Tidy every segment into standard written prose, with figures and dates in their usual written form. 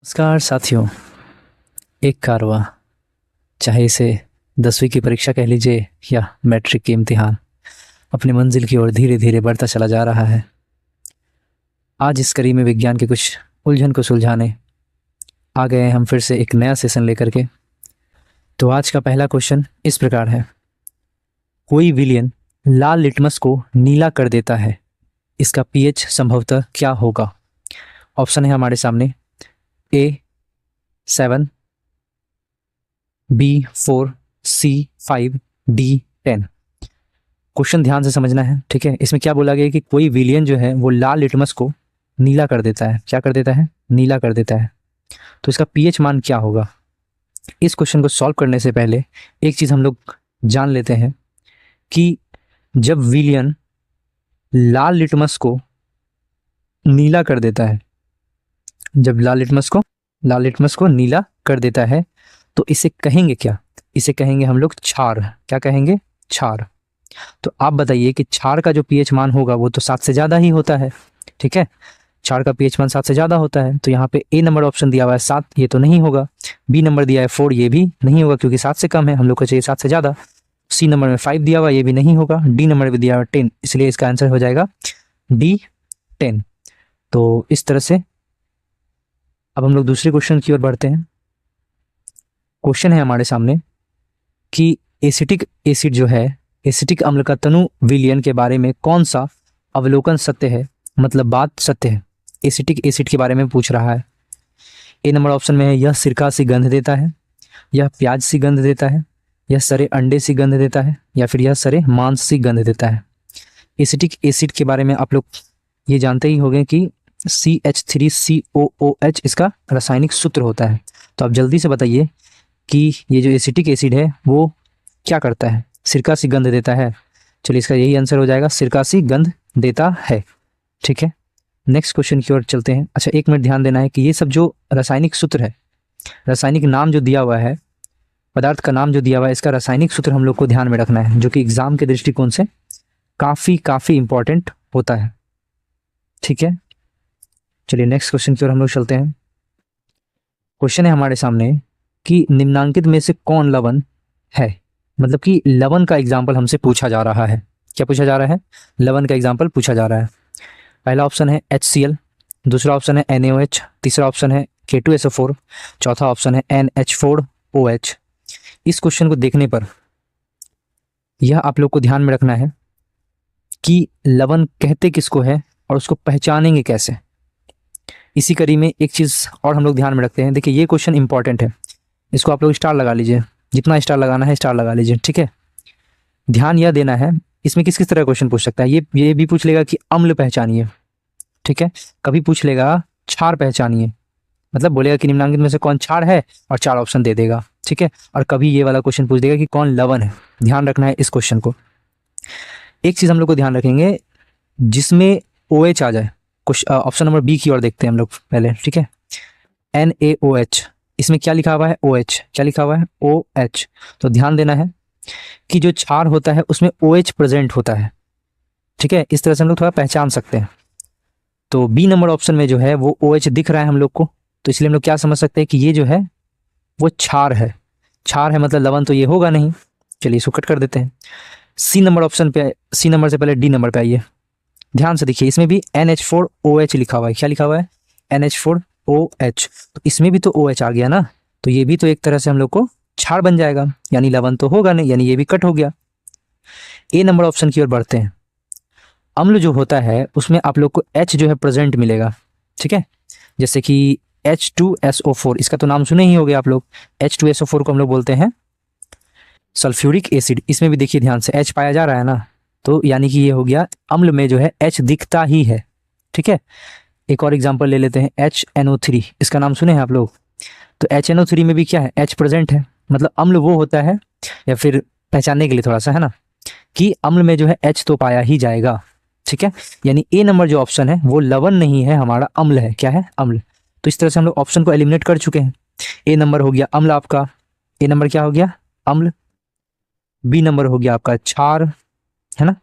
नमस्कार साथियों। एक कारवां, चाहे इसे 10वीं की परीक्षा कह लीजिए या मैट्रिक की इम्तिहान, अपनी मंजिल की ओर धीरे धीरे बढ़ता चला जा रहा है। आज इस कड़ी में विज्ञान के कुछ उलझन को सुलझाने आ गए हैं हम फिर से एक नया सेशन लेकर के। तो आज का पहला क्वेश्चन इस प्रकार है, कोई विलयन लाल लिटमस को नीला कर देता है, इसका पीएच संभवतः क्या होगा? ऑप्शन है हमारे सामने A7, B4, C5, D10। Question ध्यान से समझना है, ठीक है। इसमें क्या बोला गया है कि कोई विलयन जो है वो लाल लिटमस को नीला कर देता है। क्या कर देता है? नीला कर देता है। तो इसका पीएच मान क्या होगा? इस क्वेश्चन को सॉल्व करने से पहले एक चीज हम लोग जान लेते हैं कि जब विलयन लाल लिटमस को नीला कर देता है, जब लाल लिटमस को नीला कर देता है, तो इसे कहेंगे क्या? इसे कहेंगे हम लोग क्षार। क्या कहेंगे? क्षार। तो आप बताइए कि क्षार का जो पीएच मान होगा वो तो 7 से ज्यादा ही होता है, ठीक है। क्षार का पीएच मान 7 से ज्यादा होता है। तो यहाँ पे ए नंबर ऑप्शन दिया हुआ है 7, ये तो नहीं होगा। बी नंबर दिया है 4, ये भी नहीं होगा क्योंकि 7 से कम है, हम लोग को चाहिए 7 से ज्यादा। सी नंबर में 5 दिया हुआ, ये भी नहीं होगा। डी नंबर में दिया हुआ 10, इसलिए इसका आंसर हो जाएगा D10। तो इस तरह से अब हम लोग दूसरे क्वेश्चन की ओर बढ़ते हैं। क्वेश्चन है हमारे सामने कि एसिटिक एसिड जो है, एसिटिक अम्ल का तनु विलयन के बारे में कौन सा अवलोकन सत्य है, मतलब बात सत्य है। एसिटिक एसिड के बारे में पूछ रहा है। ए नंबर ऑप्शन में है यह सिरका सी गंध देता है, यह प्याज सी गंध देता है, यह सरे अंडे सी गंध देता है, या फिर यह सरे मांस सी गंध देता है। एसिटिक एसिड के बारे में आप लोग ये जानते ही होंगे कि CH3COOH इसका रासायनिक सूत्र होता है। तो आप जल्दी से बताइए कि ये जो एसिटिक एसिड है वो क्या करता है? सिरका सी गंध देता है। चलिए इसका यही आंसर हो जाएगा, सिरका सी गंध देता है, ठीक है। नेक्स्ट क्वेश्चन की ओर चलते हैं। अच्छा, एक मिनट ध्यान देना है कि ये सब जो रासायनिक सूत्र है, रासायनिक नाम जो दिया हुआ है, पदार्थ का नाम जो दिया हुआ है, इसका रासायनिक सूत्र हम लोग को ध्यान में रखना है, जो कि एग्जाम के दृष्टिकोण से काफी इंपॉर्टेंट होता है, ठीक है। चलिए नेक्स्ट क्वेश्चन की ओर हम लोग चलते हैं। क्वेश्चन है हमारे सामने कि निम्नांकित में से कौन लवण है, मतलब कि लवण का एग्जाम्पल हमसे पूछा जा रहा है। क्या पूछा जा रहा है? लवण का एग्जाम्पल पूछा जा रहा है। पहला ऑप्शन है HCl, दूसरा ऑप्शन है NaOH, तीसरा ऑप्शन है K2SO4, चौथा ऑप्शन है NH4OH। इस क्वेश्चन को देखने पर यह आप लोग को ध्यान में रखना है कि लवण कहते किसको है और उसको पहचानेंगे कैसे। इसी कड़ी में एक चीज और हम लोग ध्यान में रखते हैं। देखिए ये क्वेश्चन इंपॉर्टेंट है, इसको आप लोग स्टार लगा लीजिए, जितना स्टार लगाना है स्टार लगा लीजिए, ठीक है। ध्यान यह देना है, इसमें किस किस तरह क्वेश्चन पूछ सकता है। ये भी पूछ लेगा कि अम्ल पहचानिए, ठीक है। कभी पूछ लेगा क्षार पहचानिए, मतलब बोलेगा कि निम्नांकित में से कौन क्षार है और 4 ऑप्शन दे देगा, ठीक है। और कभी ये वाला क्वेश्चन पूछ देगा कि कौन लवण है। ध्यान रखना है इस क्वेश्चन को। एक चीज हम लोग को ध्यान रखेंगे, जिसमें OH आ जाए। ऑप्शन नंबर बी की ओर देखते हैं हम लोग पहले, ठीक है। NaOH, इसमें क्या लिखा हुआ है? OH। क्या लिखा हुआ है? OH। तो ध्यान देना है कि जो क्षार होता है उसमें OH प्रेजेंट होता है, ठीक है। इस तरह से हम लोग थोड़ा पहचान सकते हैं। तो बी नंबर ऑप्शन में जो है वो OH दिख रहा है हम लोग को, तो इसलिए हम लोग क्या समझ सकते हैं कि ये जो है वो क्षार है। क्षार है मतलब लवण तो ये होगा नहीं। चलिए इसको कट कर देते हैं। सी नंबर ऑप्शन पे, सी नंबर से पहले डी नंबर पे आइए। ध्यान से देखिए, इसमें भी NH4OH लिखा हुआ है। क्या लिखा हुआ है? NH4OH। तो इसमें भी तो OH आ गया ना, तो ये भी तो एक तरह से हम लोग को क्षार बन जाएगा, यानी लवण तो होगा नहीं, यानी ये भी कट हो गया। ए नंबर ऑप्शन की ओर बढ़ते हैं। अम्ल जो होता है उसमें आप लोग को H जो है प्रेजेंट मिलेगा, ठीक है। जैसे कि H2SO4, इसका तो नाम सुने ही होंगे आप लोग। H2SO4 को हम लोग बोलते हैं सल्फ्यूरिक एसिड। इसमें भी देखिए ध्यान से H पाया जा रहा है ना, तो यानी कि ये हो गया अम्ल में जो है H दिखता ही है, ठीक है। एक और एग्जांपल ले लेते हैं, HNO3, इसका नाम सुने हैं आप लोग। तो HNO3 में भी क्या है? H प्रेजेंट है, मतलब अम्ल वो होता है, या फिर पहचानने के लिए थोड़ा सा है ना, कि अम्ल में जो है H तो पाया ही जाएगा, ठीक है। यानी ए नंबर जो ऑप्शन है वो लवण नहीं है, हमारा अम्ल है। क्या है? अम्ल। तो इस तरह से हम लोग ऑप्शन को एलिमिनेट कर चुके हैं। ए नंबर हो गया अम्ल आपका, ए नंबर क्या हो गया? अम्ल। बी नंबर हो गया आपका क्षार, है ना।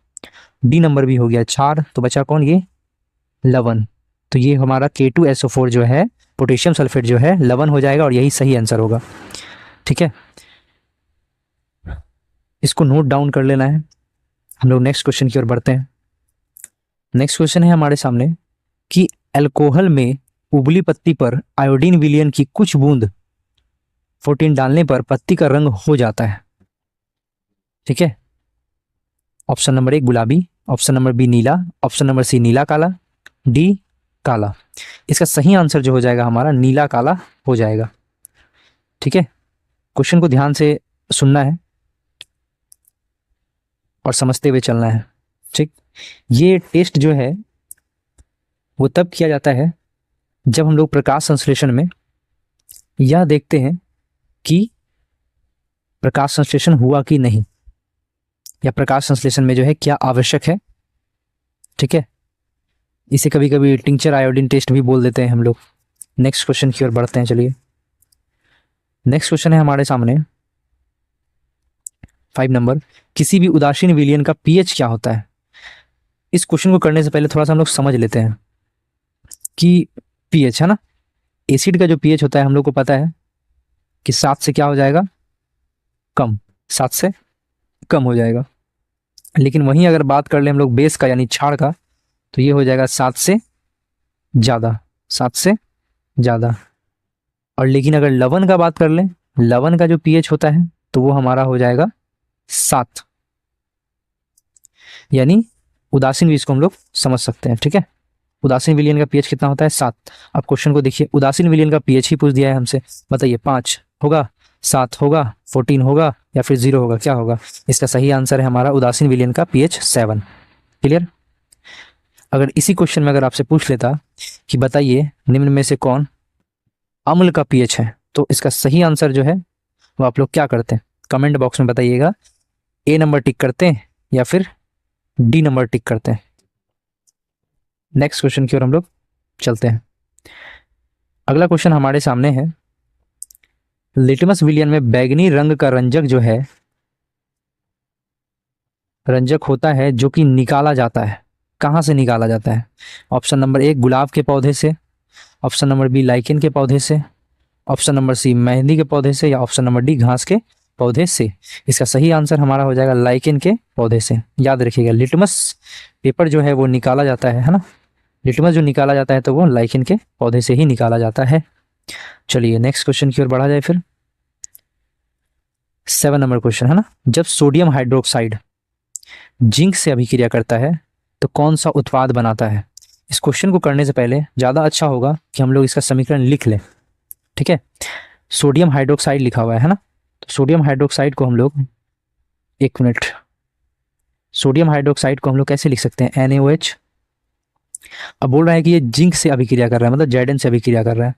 डी नंबर भी हो गया क्षार, तो बचा कौन? ये लवण। तो ये हमारा K2SO4 जो है पोटेशियम सल्फेट जो है लवण हो जाएगा और यही सही आंसर होगा। ठीक है, इसको नोट डाउन कर लेना है। हम लोग नेक्स्ट क्वेश्चन की ओर बढ़ते हैं। नेक्स्ट क्वेश्चन है हमारे सामने कि अल्कोहल में उबली पत्ती पर आयोडीन विलयन की कुछ बूंद 14 डालने पर पत्ती का रंग हो जाता है। ठीक है, ऑप्शन नंबर 1 गुलाबी, ऑप्शन नंबर बी नीला, ऑप्शन नंबर सी नीला काला, डी काला। इसका सही आंसर जो हो जाएगा हमारा नीला काला हो जाएगा। ठीक है, क्वेश्चन को ध्यान से सुनना है और समझते हुए चलना है। ठीक, ये टेस्ट जो है वो तब किया जाता है जब हम लोग प्रकाश संश्लेषण में यह देखते हैं कि प्रकाश संश्लेषण हुआ कि नहीं, या प्रकाश संश्लेषण में जो है क्या आवश्यक है। ठीक है, इसे कभी कभी टिंचर आयोडीन टेस्ट भी बोल देते हैं हम लोग। नेक्स्ट क्वेश्चन की ओर बढ़ते हैं। चलिए, नेक्स्ट क्वेश्चन है हमारे सामने 5 नंबर, किसी भी उदासीन विलयन का पीएच क्या होता है। इस क्वेश्चन को करने से पहले थोड़ा सा हम लोग समझ लेते हैं कि पीएच है ना, एसिड का जो पीएच होता है हम लोग को पता है कि 7 से क्या हो जाएगा, कम, 7 से कम हो जाएगा। लेकिन वहीं अगर बात कर ले हम लोग बेस का यानी क्षार का, तो ये हो जाएगा 7 से ज़्यादा, 7 से ज़्यादा। और लेकिन अगर लवण का बात कर लें, लवण का जो पीएच होता है तो वो हमारा हो जाएगा 7, यानी उदासीन बीज को हम लोग समझ सकते हैं। ठीक है, उदासीन विलयन का पीएच कितना होता है, 7। अब क्वेश्चन को देखिए, उदासीन विलयन का पीएच ही पूछ दिया है हमसे, बताइए 5 होगा, 7 होगा, 14 होगा या फिर 0 होगा, क्या होगा। इसका सही आंसर है हमारा उदासीन विलयन का पीएच 7। क्लियर। अगर इसी क्वेश्चन में अगर आपसे पूछ लेता कि बताइए निम्न में से कौन अम्ल का पीएच है, तो इसका सही आंसर जो है वो आप लोग क्या करते हैं, कमेंट बॉक्स में बताइएगा। ए नंबर टिक करते हैं या फिर डी नंबर टिक करते हैं। नेक्स्ट क्वेश्चन की ओर हम लोग चलते हैं। अगला क्वेश्चन हमारे सामने है, लिटमस विलयन में बैगनी रंग का रंजक जो है, रंजक होता है जो कि निकाला जाता है, कहाँ से निकाला जाता है। ऑप्शन नंबर 1 गुलाब के पौधे से, ऑप्शन नंबर बी लाइकेन के पौधे से, ऑप्शन नंबर सी मेहंदी के पौधे से, या ऑप्शन नंबर डी घास के पौधे से। इसका सही आंसर हमारा हो जाएगा लाइकेन के पौधे से। याद रखिएगा, लिटमस पेपर जो है वो निकाला जाता है ना, लिटमस जो निकाला जाता है तो वो लाइकेन के पौधे से ही निकाला जाता है। चलिए नेक्स्ट क्वेश्चन की ओर बढ़ा जाए फिर। 7 नंबर क्वेश्चन है ना, जब सोडियम हाइड्रोक्साइड जिंक से अभिक्रिया करता है तो कौन सा उत्पाद बनाता है। इस क्वेश्चन को करने से पहले ज़्यादा अच्छा होगा कि हम लोग इसका समीकरण लिख लें। ठीक है, सोडियम हाइड्रोक्साइड लिखा हुआ है ना, तो सोडियम हाइड्रोक्साइड को हम लोग, एक मिनट, सोडियम हाइड्रोक्साइड को हम लोग कैसे लिख सकते हैं, NaOH। अब बोल रहा है कि ये जिंक से अभिक्रिया कर रहा है, मतलब Zn से अभिक्रिया कर रहा है,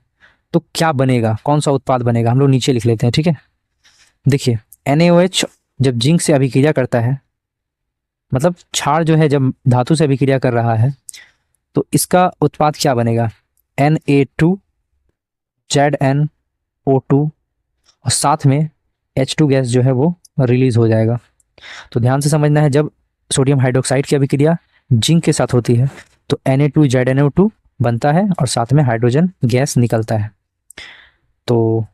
तो क्या बनेगा, कौन सा उत्पाद बनेगा, हम लोग नीचे लिख लेते हैं। ठीक है, देखिए NaOH जब जिंक से अभिक्रिया करता है, मतलब क्षार जो है जब धातु से अभिक्रिया कर रहा है, तो इसका उत्पाद क्या बनेगा, Na2 ZnO2 और साथ में H2 गैस जो है वो रिलीज हो जाएगा। तो ध्यान से समझना है, जब सोडियम हाइड्रोक्साइड की अभिक्रिया जिंक के साथ होती है तो Na2 ZnO2 बनता है और साथ में हाइड्रोजन गैस निकलता है। तो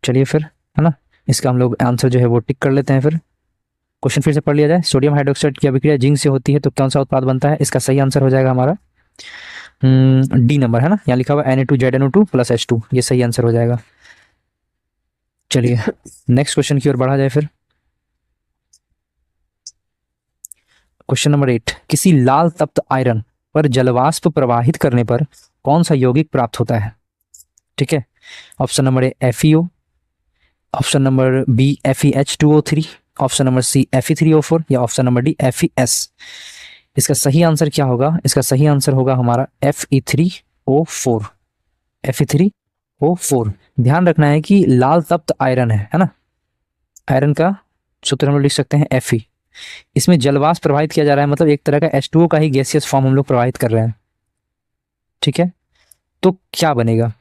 चलिए फिर, है ना, इसका हम लोग आंसर जो है वो टिक कर लेते हैं। फिर क्वेश्चन फिर से पढ़ लिया जाए, सोडियम हाइड्रोक्साइड की अभिक्रिया जिंक से होती है तो कौन सा उत्पाद बनता है। इसका सही आंसर हो जाएगा हमारा डी नंबर, है ना, यहाँ लिखा हुआ Na2 ZnO2 + H2, ये सही आंसर हो जाएगा। चलिए नेक्स्ट क्वेश्चन की ओर बढ़ा जाए फिर। क्वेश्चन नंबर 8, किसी लाल तप्त आयरन पर जलवाष्प प्रवाहित करने पर कौन सा यौगिक प्राप्त होता है। ठीक है, option number A FeO, option number B FeH2O3, option number C Fe3O4 या ऑप्शन नंबर डी FeS। इसका सही आंसर क्या होगा, इसका सही आंसर होगा हमारा Fe3O4, Fe3O4। ध्यान रखना है कि लाल तप्त आयरन है ना, आयरन का सूत्र हम लोग लिख सकते हैं Fe। इसमें जलवाष्प प्रवाहित किया जा रहा है, मतलब एक तरह का H2O का ही गैसियस फॉर्म हम लोग प्रवाहित कर रहे हैं। ठीक है, तो क्या बनेगा,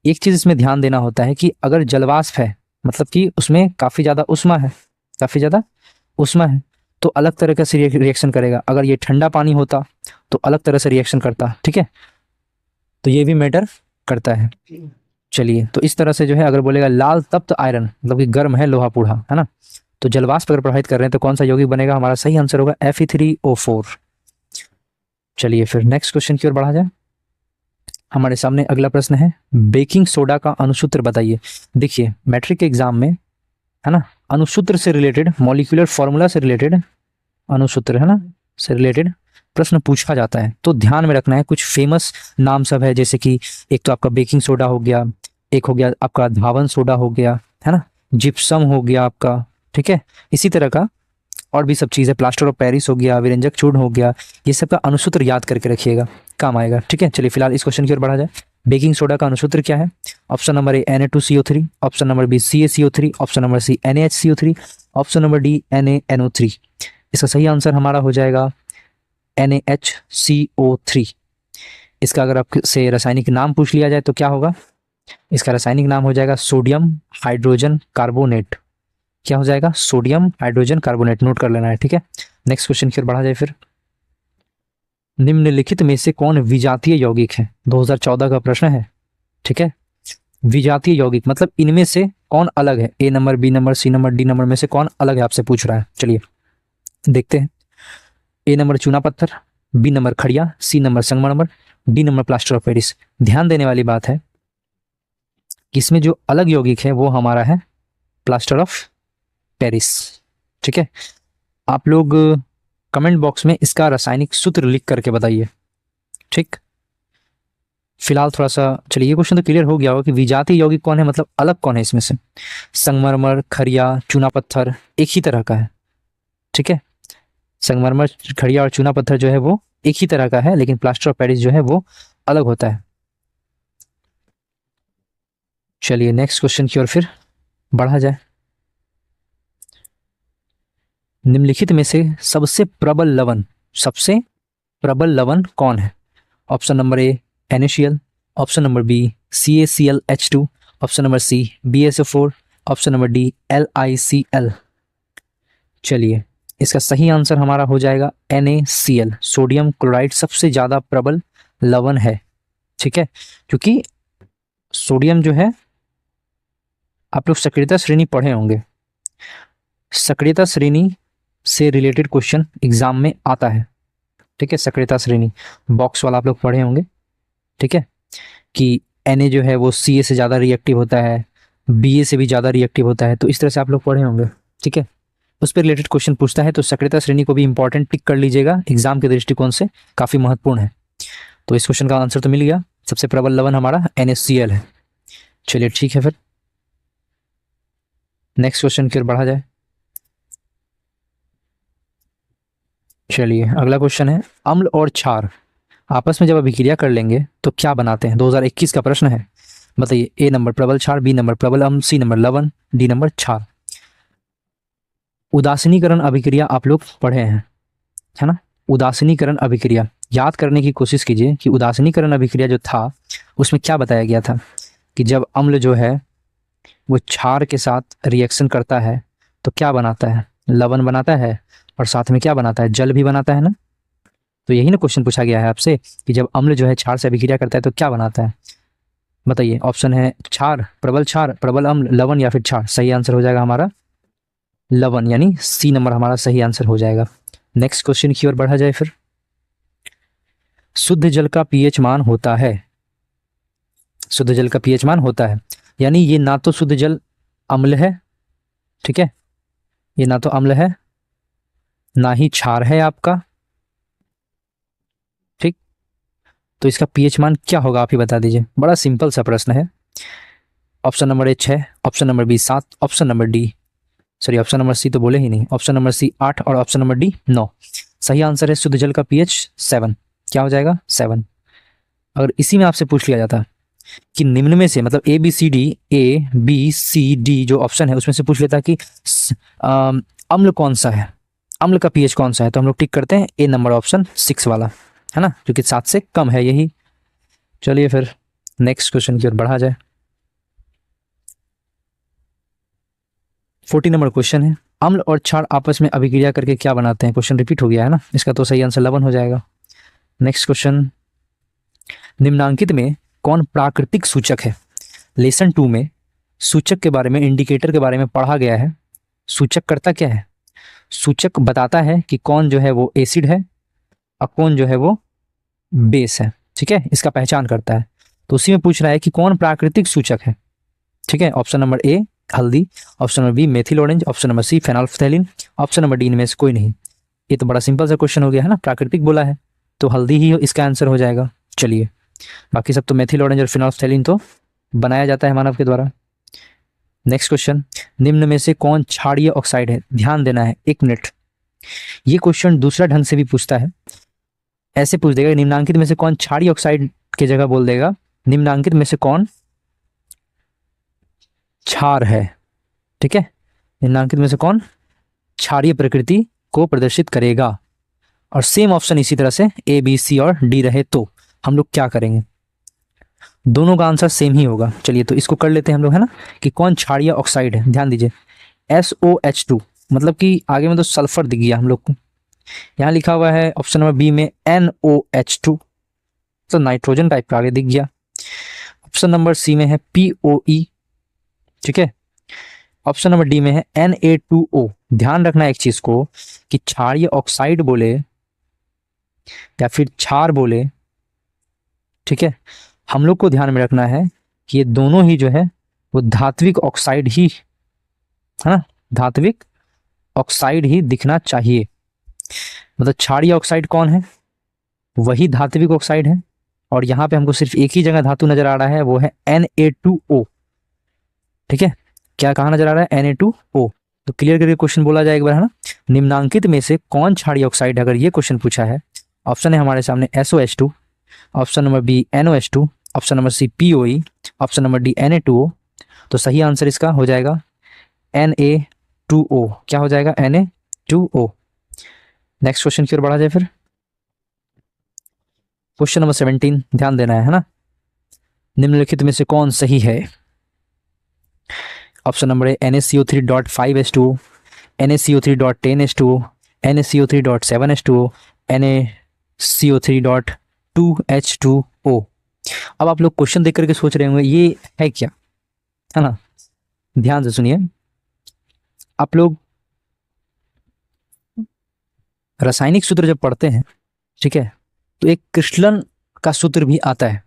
एक चीज इसमें ध्यान देना होता है कि अगर जलवाष्प है मतलब कि उसमें काफी ज्यादा उष्मा है, काफी ज्यादा उष्मा है, तो अलग तरह का से रिएक्शन करेगा। अगर ये ठंडा पानी होता तो अलग तरह से रिएक्शन करता। ठीक है, तो ये भी मैटर करता है। चलिए, तो इस तरह से जो है अगर बोलेगा लाल तप्त आयरन मतलब कि गर्म है लोहा पूढ़ा, है ना, तो जलवाष्प अगर प्रभावित कर रहे हैं तो कौन सा यौगिक बनेगा, हमारा सही आंसर होगा Fe3O4। चलिए फिर नेक्स्ट क्वेश्चन की ओर बढ़ा जाए। हमारे सामने अगला प्रश्न है, बेकिंग सोडा का अणुसूत्र बताइए। देखिए मैट्रिक के एग्जाम में, है ना, अणुसूत्र से रिलेटेड, मॉलिक्यूलर फॉर्मूला से रिलेटेड, अणुसूत्र, है ना, से रिलेटेड प्रश्न पूछा जाता है। तो ध्यान में रखना है, कुछ फेमस नाम सब है, जैसे कि एक तो आपका बेकिंग सोडा हो गया, एक हो गया आपका धावन सोडा हो गया, है ना, जिप्सम हो गया आपका, ठीक है, इसी तरह का और भी सब चीज़ है, प्लास्टर ऑफ पेरिस हो गया, विरंजक चूर्ण हो गया, ये सब का अणुसूत्र याद करके रखिएगा, काम आएगा, ठीक है। चलिए फिलहाल इस क्वेश्चन की ओर बढ़ा जाए। बेकिंग सोडा का अणुसूत्र क्या है? Option number A Na2CO3, option number B CaCO3, option number C NaHCO3, option number D NaNO3। इसका सही आंसर हमारा हो जाएगा NaHCO3। इसका अगर आपसे रासायनिक नाम पूछ लिया जाए तो क्या होगा? इसका रासायनिक नाम हो जाएगा सोडियम हाइड्रोजन कार्बोनेट। क्या हो जाएगा? सोडियम हाइड्रोजन कार्बोनेट, नोट कर लेना है, ठीक है। नेक्स्ट क्वेश्चन की ओर बढ़ा जाए फिर। निम्नलिखित में से कौन विजातीय यौगिक है? 2014 का प्रश्न है, ठीक है। विजातीय यौगिक मतलब इनमें से कौन अलग है? A number, B number, C number, D number में से कौन अलग है आपसे पूछ रहा है। चलिए देखते हैं। ए नंबर चूना पत्थर, बी नंबर खड़िया, सी नंबर संगमरमर, D number plaster of Paris. ध्यान देने वाली बात है कि इसमें जो अलग यौगिक है वो हमारा है प्लास्टर ऑफ पेरिस, ठीक है। आप लोग कमेंट बॉक्स में इसका रासायनिक सूत्र लिख करके बताइए, ठीक। फिलहाल थोड़ा सा, चलिए ये क्वेश्चन तो क्लियर हो गया होगा कि विजातीय यौगिक कौन है, मतलब अलग कौन है इसमें से। संगमरमर, खड़िया, चूना पत्थर एक ही तरह का है, ठीक है। संगमरमर, खड़िया और चूना पत्थर जो है वो एक ही तरह का है, लेकिन प्लास्टर ऑफ पेरिस जो है वो अलग होता है। चलिए नेक्स्ट क्वेश्चन की ओर फिर बढ़ा जाए। निम्नलिखित में से सबसे प्रबल लवण, सबसे प्रबल लवण कौन है? Option number A NaCl, option number B CaClH2, option number C BSO4, option number D LiCl। चलिए इसका सही आंसर हमारा हो जाएगा NaCl। सोडियम क्लोराइड सबसे ज्यादा प्रबल लवण है, ठीक है, क्योंकि सोडियम जो है, आप लोग सक्रियता श्रेणी पढ़े होंगे, सक्रियता श्रेणी से रिलेटेड क्वेश्चन एग्जाम में आता है, ठीक है। सक्रियता श्रेणी बॉक्स वाला आप लोग पढ़े होंगे, ठीक है, कि Na जो है वो Ca से ज़्यादा रिएक्टिव होता है, Ba से भी ज़्यादा रिएक्टिव होता है, तो इस तरह से आप लोग पढ़े होंगे, ठीक है। उस पर रिलेटेड क्वेश्चन पूछता है, तो सक्रियता श्रेणी को भी इंपॉर्टेंट टिक कर लीजिएगा, एग्जाम के दृष्टिकोण से काफ़ी महत्वपूर्ण है। तो इस क्वेश्चन का आंसर तो मिल गया, सबसे प्रबल लवण हमारा NaCl है। चलिए ठीक है, फिर नेक्स्ट क्वेश्चन की ओर बढ़ा जाए। चलिए अगला क्वेश्चन है, अम्ल और क्षार आपस में जब अभिक्रिया कर लेंगे तो क्या बनाते हैं? 2021 का प्रश्न है, बताइए। ए नंबर प्रबल क्षार, बी नंबर प्रबल अम्ल, सी नंबर लवण, डी नंबर क्षार। उदासीनीकरण अभिक्रिया आप लोग पढ़े हैं, है ना। उदासीनीकरण अभिक्रिया याद करने की कोशिश कीजिए कि उदासीनीकरण अभिक्रिया जो था उसमें क्या बताया गया था कि जब अम्ल जो है वो क्षार के साथ रिएक्शन करता है तो क्या बनाता है? लवण बनाता है, और साथ में क्या बनाता है? जल भी बनाता है ना। तो यही ना क्वेश्चन पूछा गया है आपसे कि जब अम्ल जो है क्षार से अभिक्रिया करता है तो क्या बनाता है, बताइए। ऑप्शन है क्षार, प्रबल अम्ल, लवण या फिर क्षार। सही आंसर हो जाएगा हमारा लवण, यानी सी नंबर हमारा सही आंसर हो जाएगा। नेक्स्ट क्वेश्चन की ओर बढ़ा जाए फिर। शुद्ध जल का पीएच मान होता है, शुद्ध जल का पीएच मान होता है, यानी ये ना तो शुद्ध जल अम्ल है, ठीक है, ये ना तो अम्ल है ना ही क्षार है आपका, ठीक। तो इसका पीएच मान क्या होगा आप ही बता दीजिए, बड़ा सिंपल सा प्रश्न है। ऑप्शन नंबर ए 6, option number B 7, option number D, sorry option number C तो बोले ही नहीं, ऑप्शन नंबर सी 8 और ऑप्शन नंबर डी 9। सही आंसर है शुद्ध जल का पीएच 7। क्या हो जाएगा? 7। अगर इसी में आपसे पूछ लिया जाता कि निम्न में से, मतलब A B C D जो ऑप्शन है उसमें से पूछ लेता कि अम्ल कौन सा है, अम्ल का पीएच कौन सा है, तो हम लोग टिक करते हैं ए नंबर ऑप्शन 6 वाला, है ना, जो कि 7 से कम है यही। चलिए फिर नेक्स्ट क्वेश्चन की ओर बढ़ा जाए। 40 नंबर क्वेश्चन है, अम्ल और क्षार आपस में अभिक्रिया करके क्या बनाते हैं? क्वेश्चन रिपीट हो गया है ना, इसका तो सही आंसर लवण हो जाएगा। नेक्स्ट क्वेश्चन, निम्नांकित में कौन प्राकृतिक सूचक है। लेसन 2 में सूचक के बारे में, इंडिकेटर के बारे में पढ़ा गया है। सूचक करता क्या है? सूचक बताता है कि कौन जो है वो एसिड है और कौन जो है वो बेस है। ठीक है, इसका पहचान करता है। तो उसी में पूछ रहा है कि कौन प्राकृतिक सूचक है। ठीक है, ऑप्शन नंबर ए हल्दी, option number B methyl orange, option number C phenolphthalein, option number D इनमें से कोई नहीं। ये तो बड़ा सिंपल सा क्वेश्चन हो गया है ना, प्राकृतिक बोला है तो हल्दी ही इसका आंसर हो जाएगा। चलिए, बाकी सब तो मेथिल ऑरेंज और फेनोल्फथैलीन तो बनाया जाता है मानव के द्वारा। नेक्स्ट क्वेश्चन, निम्न में से कौन क्षारीय ऑक्साइड है? ध्यान देना है, 1 मिनट। ये क्वेश्चन दूसरा ढंग से भी पूछता है। ऐसे पूछ देगा, निम्नांकित में से कौन क्षारीय ऑक्साइड की जगह बोल देगा निम्नांकित में से कौन क्षार है। ठीक है, निम्नांकित में से कौन क्षारीय प्रकृति को प्रदर्शित करेगा। और सेम ऑप्शन इसी तरह से ए बी सी और डी रहे तो हम लोग क्या करेंगे? दोनों का आंसर सेम ही होगा। चलिए, तो इसको कर लेते हैं हम लोग, है ना, कि कौन क्षारीय ऑक्साइड है। ध्यान दीजिए, SOH2 मतलब कि आगे में तो सल्फर दिख गया हम लोग को। यहाँ लिखा हुआ है ऑप्शन नंबर बी में NOH2, तो नाइट्रोजन टाइप का आगे दिख गया। ऑप्शन नंबर सी में है POE। ठीक है, ऑप्शन नंबर डी में है Na2O। ध्यान रखना एक चीज को कि क्षारीय ऑक्साइड बोले या फिर क्षार बोले, ठीक है, हम लोग को ध्यान में रखना है कि ये दोनों ही जो है वो धात्विक ऑक्साइड ही है ना, धात्विक ऑक्साइड ही दिखना चाहिए। मतलब क्षारीय ऑक्साइड कौन है? वही धात्विक ऑक्साइड है। और यहाँ पे हमको सिर्फ एक ही जगह धातु नजर आ रहा है, वो है Na2O। ठीक है, क्या कहाँ नजर आ रहा है? Na2O। तो क्लियर करके क्वेश्चन बोला जाए एक बार, है ना। निम्नांकित में से कौन क्षारीय ऑक्साइड है? अगर ये क्वेश्चन पूछा है, ऑप्शन है हमारे सामने SOH2, option number B NOH2, option number C POE, option number D Na2O। तो सही आंसर इसका हो जाएगा Na2O। क्या हो जाएगा? Na2O। नेक्स्ट क्वेश्चन की ओर बढ़ा जाए फिर। क्वेश्चन नंबर 17, ध्यान देना है ना। निम्नलिखित में से कौन सही है? ऑप्शन नंबर ए NaCO3.5H2O, NaCO3.10H2O, NaCO3.7H2O, NaCO3.2H2O। अब आप लोग क्वेश्चन देख करके सोच रहे होंगे ये है क्या, है ना। ध्यान से सुनिए, आप लोग रासायनिक सूत्र जब पढ़ते हैं, ठीक है, तो एक क्रिस्टलन का सूत्र भी आता है।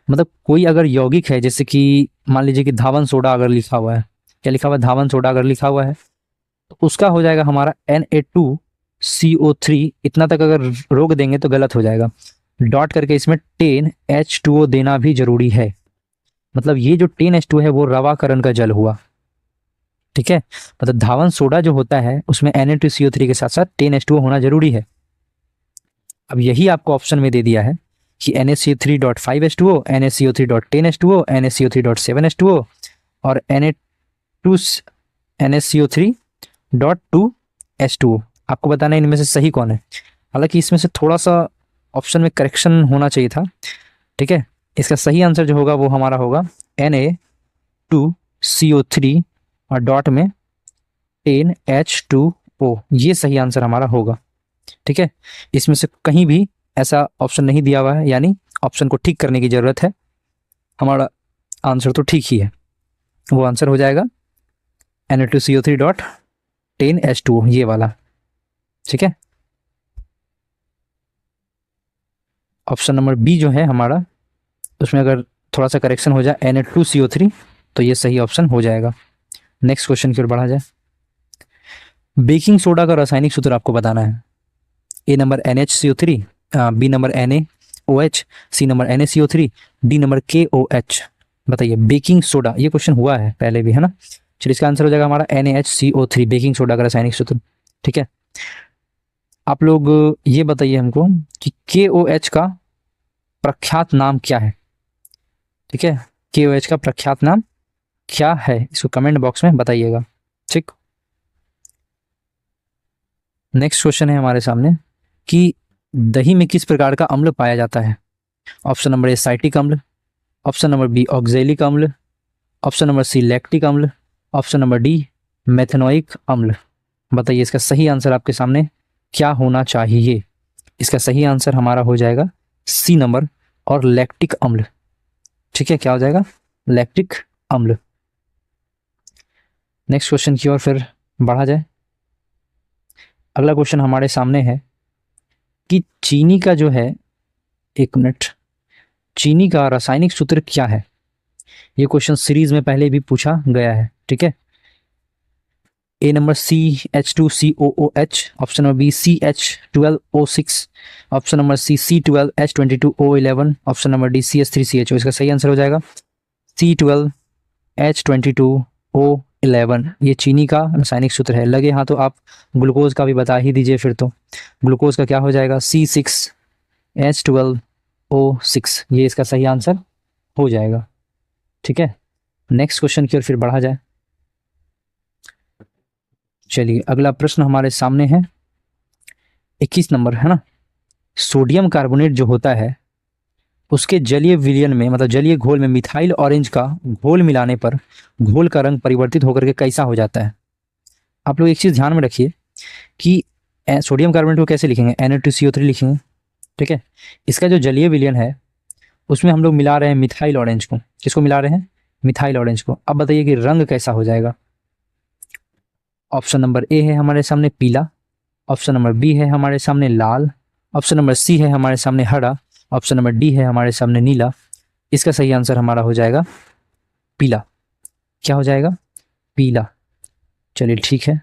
मतलब कोई अगर यौगिक है, जैसे कि मान लीजिए कि धावन सोडा अगर लिखा हुआ है, क्या लिखा हुआ है? धावन सोडा अगर लिखा हुआ है, तो उसका हो जाएगा हमारा Na2CO3। इतना तक अगर रोक देंगे तो गलत हो जाएगा। डॉट करके इसमें 10H2O देना भी जरूरी है। मतलब ये जो 10H2O है वो रवाकरण का जल हुआ। ठीक है, मतलब धावन सोडा जो होता है उसमें Na2CO3 के साथ साथ 10H2O होना जरूरी है। अब यही आपको ऑप्शन में दे दिया है कि NaCO3.5H2O, NaCO3.10H2O, NaCO3.7H2O और NaCO3.2H2O। आपको बताना है इनमें से सही कौन है। हालांकि इसमें से थोड़ा सा ऑप्शन में करेक्शन होना चाहिए था। ठीक है, इसका सही आंसर जो होगा वो हमारा होगा Na2CO3 और डॉट में 10H2O। ये सही आंसर हमारा होगा। ठीक है, इसमें से कहीं भी ऐसा ऑप्शन नहीं दिया हुआ है, यानी ऑप्शन को ठीक करने की जरूरत है। हमारा आंसर तो ठीक ही है, वो आंसर हो जाएगा Na2CO3.10H2O, ये वाला। ठीक है, ऑप्शन नंबर बी जो है हमारा, उसमें अगर थोड़ा सा करेक्शन हो जाए Na2CO3 तो ये सही ऑप्शन हो जाएगा। नेक्स्ट क्वेश्चन की ओर बढ़ा जाए। बेकिंग सोडा का रासायनिक सूत्र आपको बताना है। A number NHCO3, B number NaOH, C number NaCO3, D number KOH। बताइए, बेकिंग सोडा, ये क्वेश्चन हुआ है पहले भी, है ना। चलिए, इसका आंसर हो जाएगा हमारा NaHCO3, बेकिंग सोडा का रासायनिक सूत्र। ठीक है, आप लोग ये बताइए हमको कि KOH का प्रख्यात नाम क्या है। ठीक है, KOH का प्रख्यात नाम क्या है, इसको कमेंट बॉक्स में बताइएगा। ठीक, नेक्स्ट क्वेश्चन है हमारे सामने कि दही में किस प्रकार का अम्ल पाया जाता है। ऑप्शन नंबर ए साइटिक अम्ल, ऑप्शन नंबर बी ऑक्जेलिक अम्ल, ऑप्शन नंबर सी लैक्टिक अम्ल, ऑप्शन नंबर डी मेथेनोइक अम्ल। बताइए, इसका सही आंसर आपके सामने क्या होना चाहिए। इसका सही आंसर हमारा हो जाएगा सी नंबर और लैक्टिक अम्ल। ठीक है, क्या हो जाएगा, लैक्टिक अम्ल। नेक्स्ट क्वेश्चन की ओर फिर बढ़ा जाए। अगला क्वेश्चन हमारे सामने है कि चीनी का जो है, एक मिनट, चीनी का रासायनिक सूत्र क्या है। ये क्वेश्चन सीरीज में पहले भी पूछा गया है, ठीक है। A number CH2COOH, option number B CH12O6, option number C12H22O11, option number D CH3CHO। इसका सही आंसर हो जाएगा C12H22O11। ये चीनी का रासायनिक सूत्र है। लगे हाँ तो आप ग्लूकोज का भी बता ही दीजिए फिर तो। ग्लूकोज का क्या हो जाएगा, C6H12O6। ये इसका सही आंसर हो जाएगा, ठीक है। नेक्स्ट क्वेश्चन की ओर फिर बढ़ा जाए। चलिए अगला प्रश्न हमारे सामने है 21 नंबर, है ना। सोडियम कार्बोनेट जो होता है उसके जलीय विलयन में, मतलब जलीय घोल में मिथाइल ऑरेंज का घोल मिलाने पर घोल का रंग परिवर्तित होकर के कैसा हो जाता है। आप लोग एक चीज़ ध्यान में रखिए कि सोडियम कार्बोनेट को कैसे लिखेंगे, Na2CO3 लिखेंगे, ठीक है। इसका जो जलीय विलयन है उसमें हम लोग मिला रहे हैं मिथाइल ऑरेंज को। किसको मिला रहे हैं, मिथाइल ऑरेंज को। अब बताइए कि रंग कैसा हो जाएगा। ऑप्शन नंबर ए है हमारे सामने पीला, ऑप्शन नंबर बी है हमारे सामने लाल, ऑप्शन नंबर सी है हमारे सामने हरा, ऑप्शन नंबर डी है हमारे सामने नीला। इसका सही आंसर हमारा हो जाएगा पीला। क्या हो जाएगा, पीला। चलिए ठीक है,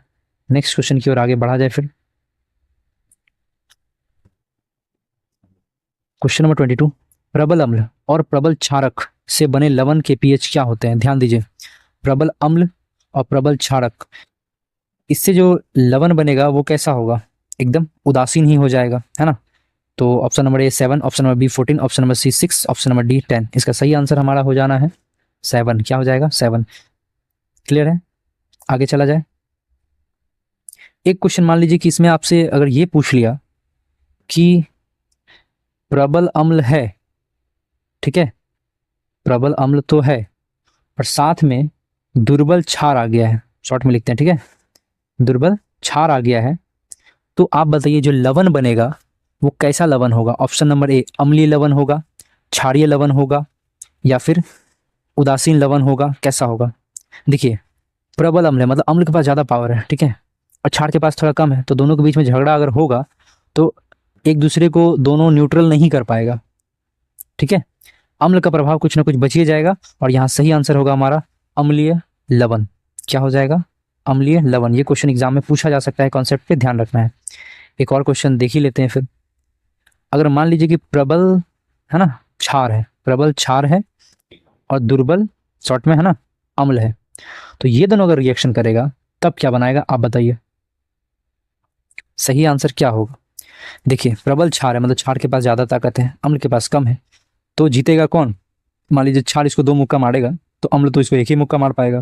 नेक्स्ट क्वेश्चन की ओर आगे बढ़ा जाए फिर। क्वेश्चन नंबर 22, प्रबल अम्ल और प्रबल क्षारक से बने लवण के पीएच क्या होते हैं। ध्यान दीजिए, प्रबल अम्ल और प्रबल क्षारक, इससे जो लवण बनेगा वो कैसा होगा, एकदम उदासीन ही हो जाएगा, है ना। तो option number A 7, option number B 14, option number C 6, option number D 10। इसका सही आंसर हमारा हो जाना है 7। क्या हो जाएगा, 7। क्लियर है, आगे चला जाए। एक क्वेश्चन मान लीजिए कि इसमें आपसे अगर ये पूछ लिया कि प्रबल अम्ल है, ठीक है, प्रबल अम्ल तो है और साथ में दुर्बल क्षार आ गया है, शॉर्ट में लिखते हैं, ठीक है, दुर्बल क्षार आ गया है, तो आप बताइए जो लवण बनेगा वो कैसा लवण होगा। ऑप्शन नंबर ए अम्लीय लवण होगा, क्षारीय लवण होगा, या फिर उदासीन लवण होगा, कैसा होगा। देखिए प्रबल अम्ल है मतलब अम्ल के पास ज़्यादा पावर है, ठीक है, और क्षार के पास थोड़ा कम है, तो दोनों के बीच में झगड़ा अगर होगा तो एक दूसरे को दोनों न्यूट्रल नहीं कर पाएगा, ठीक है। अम्ल का प्रभाव कुछ ना कुछ बचिए जाएगा और यहाँ सही आंसर होगा हमारा अम्लीय लवण। क्या हो जाएगा, अम्लीय लवण। ये क्वेश्चन एग्जाम में पूछा जा सकता है, कॉन्सेप्ट पे ध्यान रखना है। एक और क्वेश्चन देख ही लेते हैं फिर। अगर मान लीजिए कि प्रबल, है ना, क्षार है, प्रबल क्षार है और दुर्बल, शॉर्ट में, है ना, अम्ल है, तो ये दोनों अगर रिएक्शन करेगा तब क्या बनाएगा, आप बताइए सही आंसर क्या होगा। देखिए प्रबल क्षार है मतलब क्षार के पास ज़्यादा ताकत है, अम्ल के पास कम है, तो जीतेगा कौन। मान लीजिए क्षार इसको 2 मुक्का मारेगा तो अम्ल तो इसको 1 ही मुक्का मार पाएगा,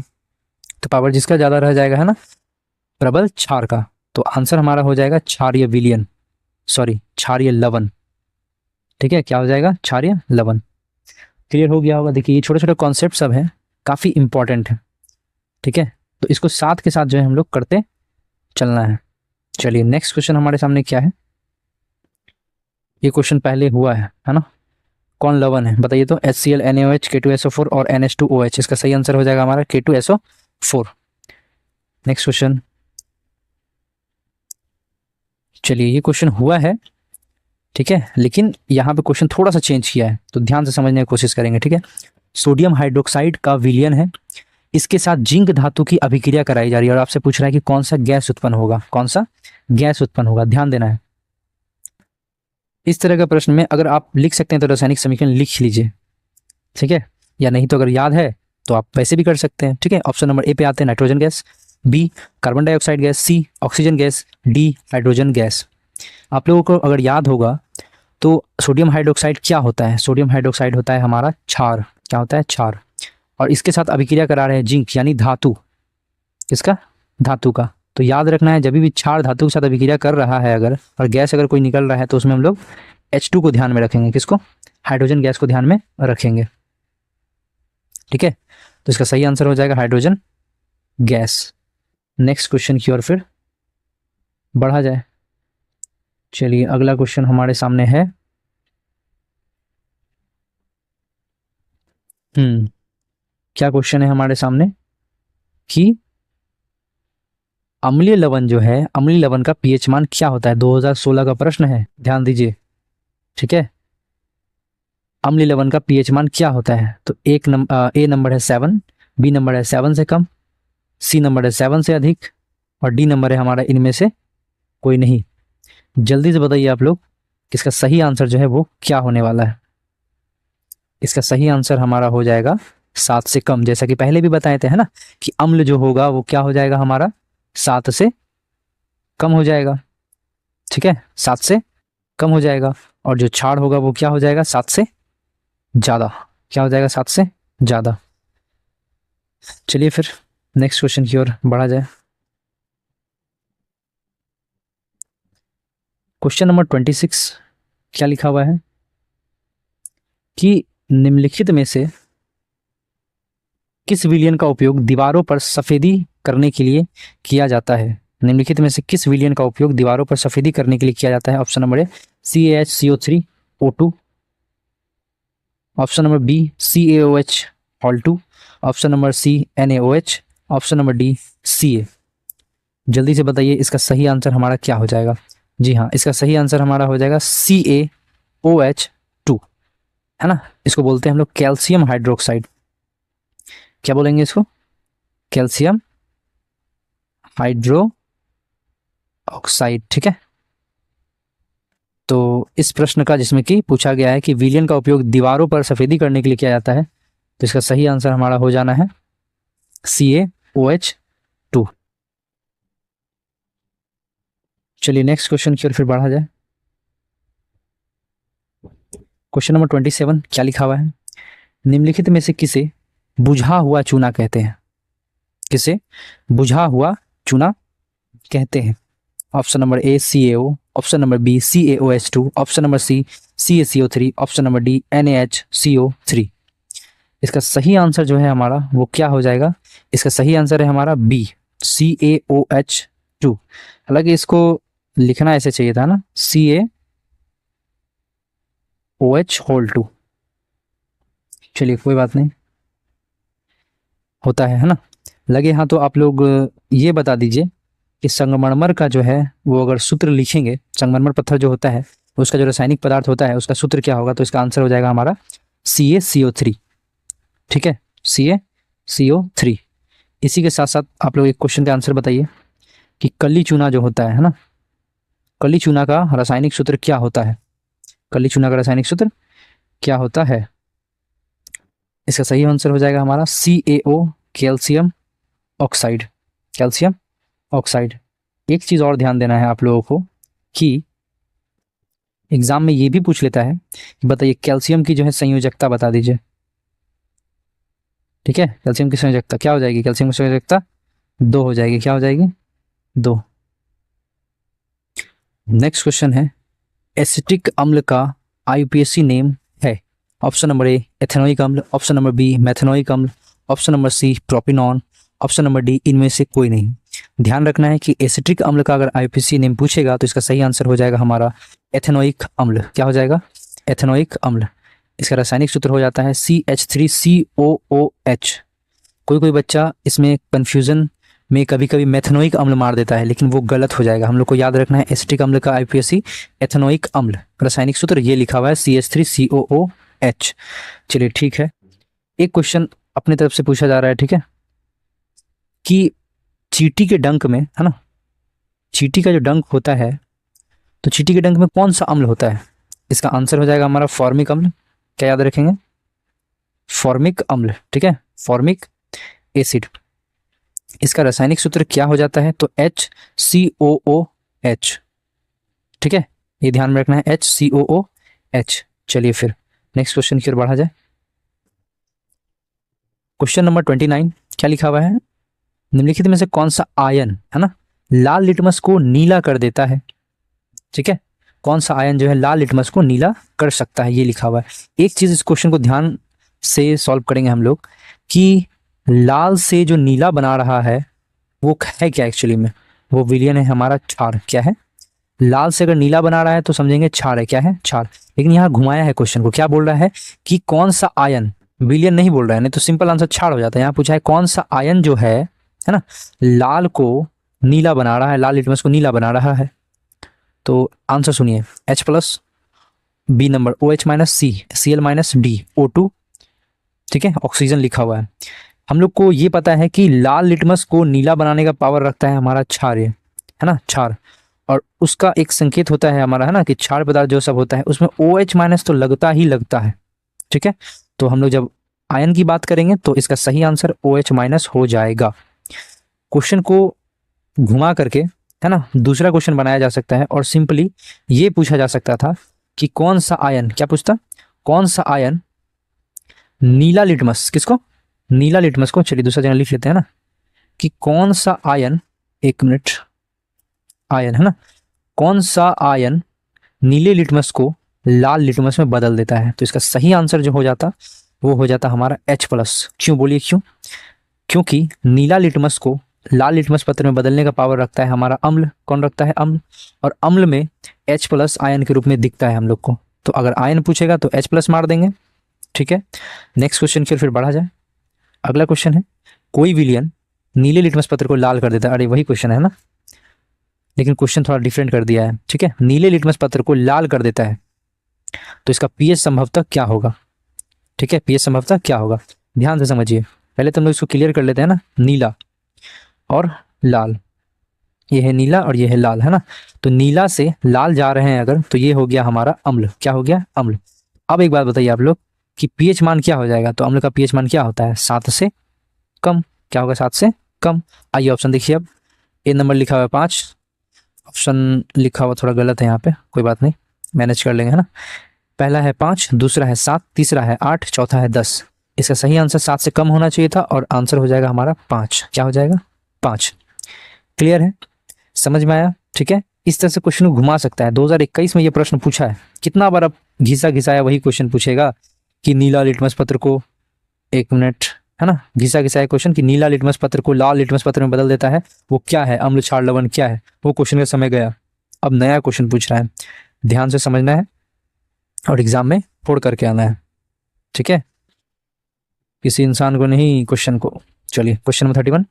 तो पावर जिसका ज़्यादा रह जाएगा, है ना, प्रबल क्षार का। तो आंसर हमारा हो जाएगा क्षारीय विलयन, सॉरी क्षारीय लवण, ठीक है। क्या हो जाएगा, क्षारीय लवण। क्लियर हो गया होगा। देखिए ये छोटे छोटे कॉन्सेप्ट सब हैं, काफ़ी इंपॉर्टेंट है, ठीक है, तो इसको साथ के साथ जो है हम लोग करते चलना है। चलिए नेक्स्ट क्वेश्चन हमारे सामने क्या है। ये क्वेश्चन पहले हुआ है ना। कौन लवण है बताइए तो, HCl, NaOH, K2SO4 और NH2OH। इसका सही आंसर हो जाएगा हमारा K2SO4। नेक्स्ट क्वेश्चन, चलिए ये क्वेश्चन हुआ है, ठीक है, लेकिन यहाँ पे क्वेश्चन थोड़ा सा चेंज किया है, तो ध्यान से समझने की कोशिश करेंगे, ठीक है। सोडियम हाइड्रोक्साइड का विलयन है, इसके साथ जिंक धातु की अभिक्रिया कराई जा रही है और आपसे पूछ रहा है कि कौन सा गैस उत्पन्न होगा, कौन सा गैस उत्पन्न होगा, ध्यान देना है। इस तरह का प्रश्न में अगर आप लिख सकते हैं तो रासायनिक समीकरण लिख लीजिए, ठीक है, या नहीं तो अगर याद है तो आप वैसे भी कर सकते हैं, ठीक है। ऑप्शन नंबर ए पे आते हैं nitrogen gas, B carbon dioxide gas, C oxygen gas, D hydrogen gas. आप लोगों को अगर याद होगा तो सोडियम हाइड्रोक्साइड क्या होता है, सोडियम हाइड्रोक्साइड होता है हमारा क्षार। क्या होता है, क्षार, और इसके साथ अभिक्रिया करा रहे हैं जिंक यानी धातु, किसका, धातु का। तो याद रखना है जब भी क्षार धातु के साथ अभिक्रिया कर रहा है अगर, और गैस अगर कोई निकल रहा है तो उसमें हम लोग H2 को ध्यान में रखेंगे, किसको, हाइड्रोजन गैस को ध्यान में रखेंगे, ठीक है। तो इसका सही आंसर हो जाएगा हाइड्रोजन गैस। नेक्स्ट क्वेश्चन की ओर फिर बढ़ा जाए। चलिए अगला क्वेश्चन हमारे सामने है क्या क्वेश्चन है हमारे सामने कि अम्लीय लवण जो है, अम्लीय लवण का पीएच मान क्या होता है? 2016 का प्रश्न है, ध्यान दीजिए। ठीक है, अम्लीय लवण का पीएच मान क्या होता है? तो ए नंबर है 7, बी नंबर है 7 से कम, सी नंबर है 7 से अधिक, और डी नंबर है हमारा इनमें से कोई नहीं। जल्दी से बताइए आप लोग कि इसका सही आंसर जो है वो क्या होने वाला है। इसका सही आंसर हमारा हो जाएगा 7 से कम, जैसा कि पहले भी बताए थे, है ना, कि अम्ल जो होगा वो क्या हो जाएगा हमारा, 7 से कम हो जाएगा। ठीक है, 7 से कम हो जाएगा। और जो क्षार होगा वो क्या हो जाएगा, 7 से ज्यादा। क्या हो जाएगा, 7 से ज्यादा। चलिए फिर नेक्स्ट क्वेश्चन की ओर बढ़ा जाए। क्वेश्चन नंबर 26 क्या लिखा हुआ है कि निम्नलिखित में से किस विलयन का उपयोग दीवारों पर सफेदी करने के लिए किया जाता है? निम्नलिखित में से किस विलयन का उपयोग दीवारों पर सफेदी करने के लिए किया जाता है? Option number A CaHCO3O2, option number B CaOH whole 2, option number C NaOH, option number D Ca। जल्दी से बताइए इसका सही आंसर हमारा क्या हो जाएगा। जी हाँ, इसका सही आंसर हमारा हो जाएगा CaOH2, है ना। इसको बोलते हैं हम लोग कैल्शियम हाइड्रोक्साइड। क्या बोलेंगे इसको? Calcium hydro oxide. ठीक है, तो इस प्रश्न का जिसमें कि पूछा गया है कि विलयन का उपयोग दीवारों पर सफेदी करने के लिए किया जाता है, तो इसका सही आंसर हमारा हो जाना है CaOH2। चलिए नेक्स्ट क्वेश्चन की ओर फिर बढ़ा जाए। क्वेश्चन नंबर 27 क्या लिखा हुआ है? निम्नलिखित में से किसे बुझा हुआ चूना कहते हैं? किसे बुझा हुआ चूना कहते हैं? Option number A CaO, option number B CaOH2, option number C CaCO3, option number D NaHCO3। इसका सही आंसर जो है हमारा वो क्या हो जाएगा? इसका सही आंसर है हमारा बी CaOH2। हालांकि इसको लिखना ऐसे चाहिए था ना, CaOH होल 2। चलिए कोई बात नहीं, होता है ना। लगे हाँ तो आप लोग ये बता दीजिए कि संगमरमर का जो है वो अगर सूत्र लिखेंगे, संगमरमर पत्थर जो होता है उसका जो रासायनिक पदार्थ होता है उसका सूत्र क्या होगा? तो इसका आंसर हो जाएगा हमारा CaCO3। ठीक है, CaCO3। इसी के साथ साथ आप लोग एक क्वेश्चन का आंसर बताइए कि कली चूना जो होता है ना, कली चूना का रासायनिक सूत्र क्या होता है? कली चूना का रासायनिक सूत्र क्या होता है? इसका सही आंसर हो जाएगा हमारा CaO, calcium oxide. Calcium oxide. एक चीज और ध्यान देना है आप लोगों को कि एग्जाम में ये भी पूछ लेता है कि बताइए कैल्शियम की जो है संयोजकता बता दीजिए। ठीक है, कैल्शियम की संयोजकता क्या हो जाएगी? कैल्शियम की संयोजकता 2 हो जाएगी। क्या हो जाएगी? 2। नेक्स्ट क्वेश्चन है, एसिटिक अम्ल का IUPAC नेम है? ऑप्शन नंबर ए एथेनोइक अम्ल, ऑप्शन नंबर बी मेथेनोइक अम्ल, option number C propanone, option number D इनमें से कोई नहीं। ध्यान रखना है कि एसिटिक अम्ल का अगर IUPAC नेम पूछेगा तो इसका सही आंसर हो जाएगा हमारा एथेनोइक अम्ल। क्या हो जाएगा? एथेनोइक अम्ल। इसका रासायनिक सूत्र हो जाता है CH3COOH। कोई बच्चा इसमें कंफ्यूजन में कभी कभी मेथेनोइक अम्ल मार देता है, लेकिन वो गलत हो जाएगा। हम लोग को याद रखना है एसिटिक अम्ल का IUPAC एथेनोइक अम्ल, रासायनिक सूत्र ये लिखा हुआ है CH3COOH। चलिए ठीक है, एक क्वेश्चन अपनी तरफ से पूछा जा रहा है, ठीक है, कि चींटी के डंक में, है ना, चींटी का जो डंक होता है तो चींटी के डंक में कौन सा अम्ल होता है? इसका आंसर हो जाएगा हमारा फॉर्मिक अम्ल। क्या याद रखेंगे? फॉर्मिक अम्ल। ठीक है, फॉर्मिक एसिड। इसका रासायनिक सूत्र क्या हो जाता है? तो HCOOH। ठीक है, ये ध्यान में रखना है, HCOOH। चलिए फिर नेक्स्ट क्वेश्चन की ओर बढ़ा जाए। क्वेश्चन नंबर 29 क्या लिखा हुआ है? निम्नलिखित में से कौन सा आयन, है ना, लाल लिटमस को नीला कर देता है? ठीक है, कौन सा आयन जो है लाल लिटमस को नीला कर सकता है, ये लिखा हुआ है। एक चीज इस क्वेश्चन को ध्यान से सॉल्व करेंगे हम लोग कि लाल से जो नीला बना रहा है वो है क्या एक्चुअली में? वो विलयन है हमारा क्षार। क्या है? लाल से अगर नीला बना रहा है तो समझेंगे क्षार है। क्या है? क्षार। लेकिन यहाँ घुमाया है क्वेश्चन को, क्या बोल रहा है कि कौन सा आयन विलियन नहीं बोल रहा है, नहीं तो सिंपल आंसर छाड़ हो जाता है। यहाँ पूछा है कौन सा आयन जो है ना, लाल को नीला बना रहा है, लाल लिटमस को नीला बना रहा है। तो आंसर सुनिए, H plus, B number OH minus, Cl minus, D O2, ठीक है, ऑक्सीजन लिखा हुआ है। हम लोग को ये पता है कि लाल लिटमस को नीला बनाने का पावर रखता है हमारा क्षार, है ना, क्षार, और उसका एक संकेत होता है हमारा, है ना, कि क्षार पदार्थ जो सब होता है उसमें OH माइनस तो लगता ही लगता है, ठीक है। तो हम लोग जब आयन की बात करेंगे तो इसका सही आंसर OH माइनस हो जाएगा। क्वेश्चन को घुमा करके, है ना, दूसरा क्वेश्चन बनाया जा सकता है और सिंपली ये पूछा जा सकता था कि कौन सा आयन, क्या पूछता, कौन सा आयन नीला लिटमस, किसको, नीला लिटमस को, चलिए दूसरा जगह लिख लेते हैं ना, कि कौन सा आयन, एक मिनट, आयन, है ना, कौन सा आयन नीले लिटमस को लाल लिटमस में बदल देता है। तो इसका सही आंसर जो हो जाता वो हो जाता हमारा H प्लस। क्यों बोलिए क्यों? क्योंकि नीला लिटमस को लाल लिटमस पत्र में बदलने का पावर रखता है हमारा अम्ल। कौन रखता है? अम्ल। और अम्ल में H प्लस आयन के रूप में दिखता है हम लोग को। तो अगर आयन पूछेगा तो H प्लस मार देंगे, ठीक है। नेक्स्ट क्वेश्चन फिर बढ़ा जाए। अगला क्वेश्चन है, कोई विलियन नीले लिटमस पत्र को लाल कर देता है। अरे वही क्वेश्चन है ना, लेकिन क्वेश्चन थोड़ा डिफरेंट कर दिया है, ठीक है। नीले लिटमस पत्र को लाल कर देता है तो इसका पीएच संभवतः क्या होगा, ठीक है, पीएच संभवतः क्या होगा, ध्यान से समझिए। पहले तो हम लोग इसको क्लियर कर लेते हैं ना, नीला और लाल, ये है नीला और ये है लाल, है ना। तो नीला से लाल जा रहे हैं अगर, तो ये हो गया हमारा अम्ल। क्या हो गया? अम्ल। अब एक बात बताइए आप लोग कि पीएच मान क्या हो जाएगा? तो अम्ल का पीएच मान क्या होता है? 7 से कम। क्या होगा? 7 से कम। आइए ऑप्शन देखिए। अब ए नंबर लिखा हुआ है 5, ऑप्शन लिखा हुआ थोड़ा गलत है यहाँ पे, कोई बात नहीं, मैनेज कर लेंगे, है ना। पहला है 5, दूसरा है 7, तीसरा है 8, चौथा है 10। इसका सही आंसर 7 से कम होना चाहिए था और आंसर हो जाएगा हमारा 5। क्या हो जाएगा? 5। क्लियर है? समझ में आया? ठीक है। इस तरह से क्वेश्चन को घुमा सकता है। 2021 में ये प्रश्न पूछा है, कितना बार अब घिसा घिसाया वही क्वेश्चन पूछेगा कि नीला लिटमस पत्र को, एक मिनट, है ना, घिसा घिसाया क्वेश्चन कि नीला लिटमस पत्र को लाल लिटमस पत्र में बदल देता है, वो क्या है? अम्ल, क्षार, लवण क्या है? वो क्वेश्चन का समय गया। अब नया क्वेश्चन पूछ रहा है, ध्यान से समझना है और एग्जाम में फोड़ करके आना है, ठीक है, किसी इंसान को नहीं, क्वेश्चन को। चलिए क्वेश्चन नंबर 31,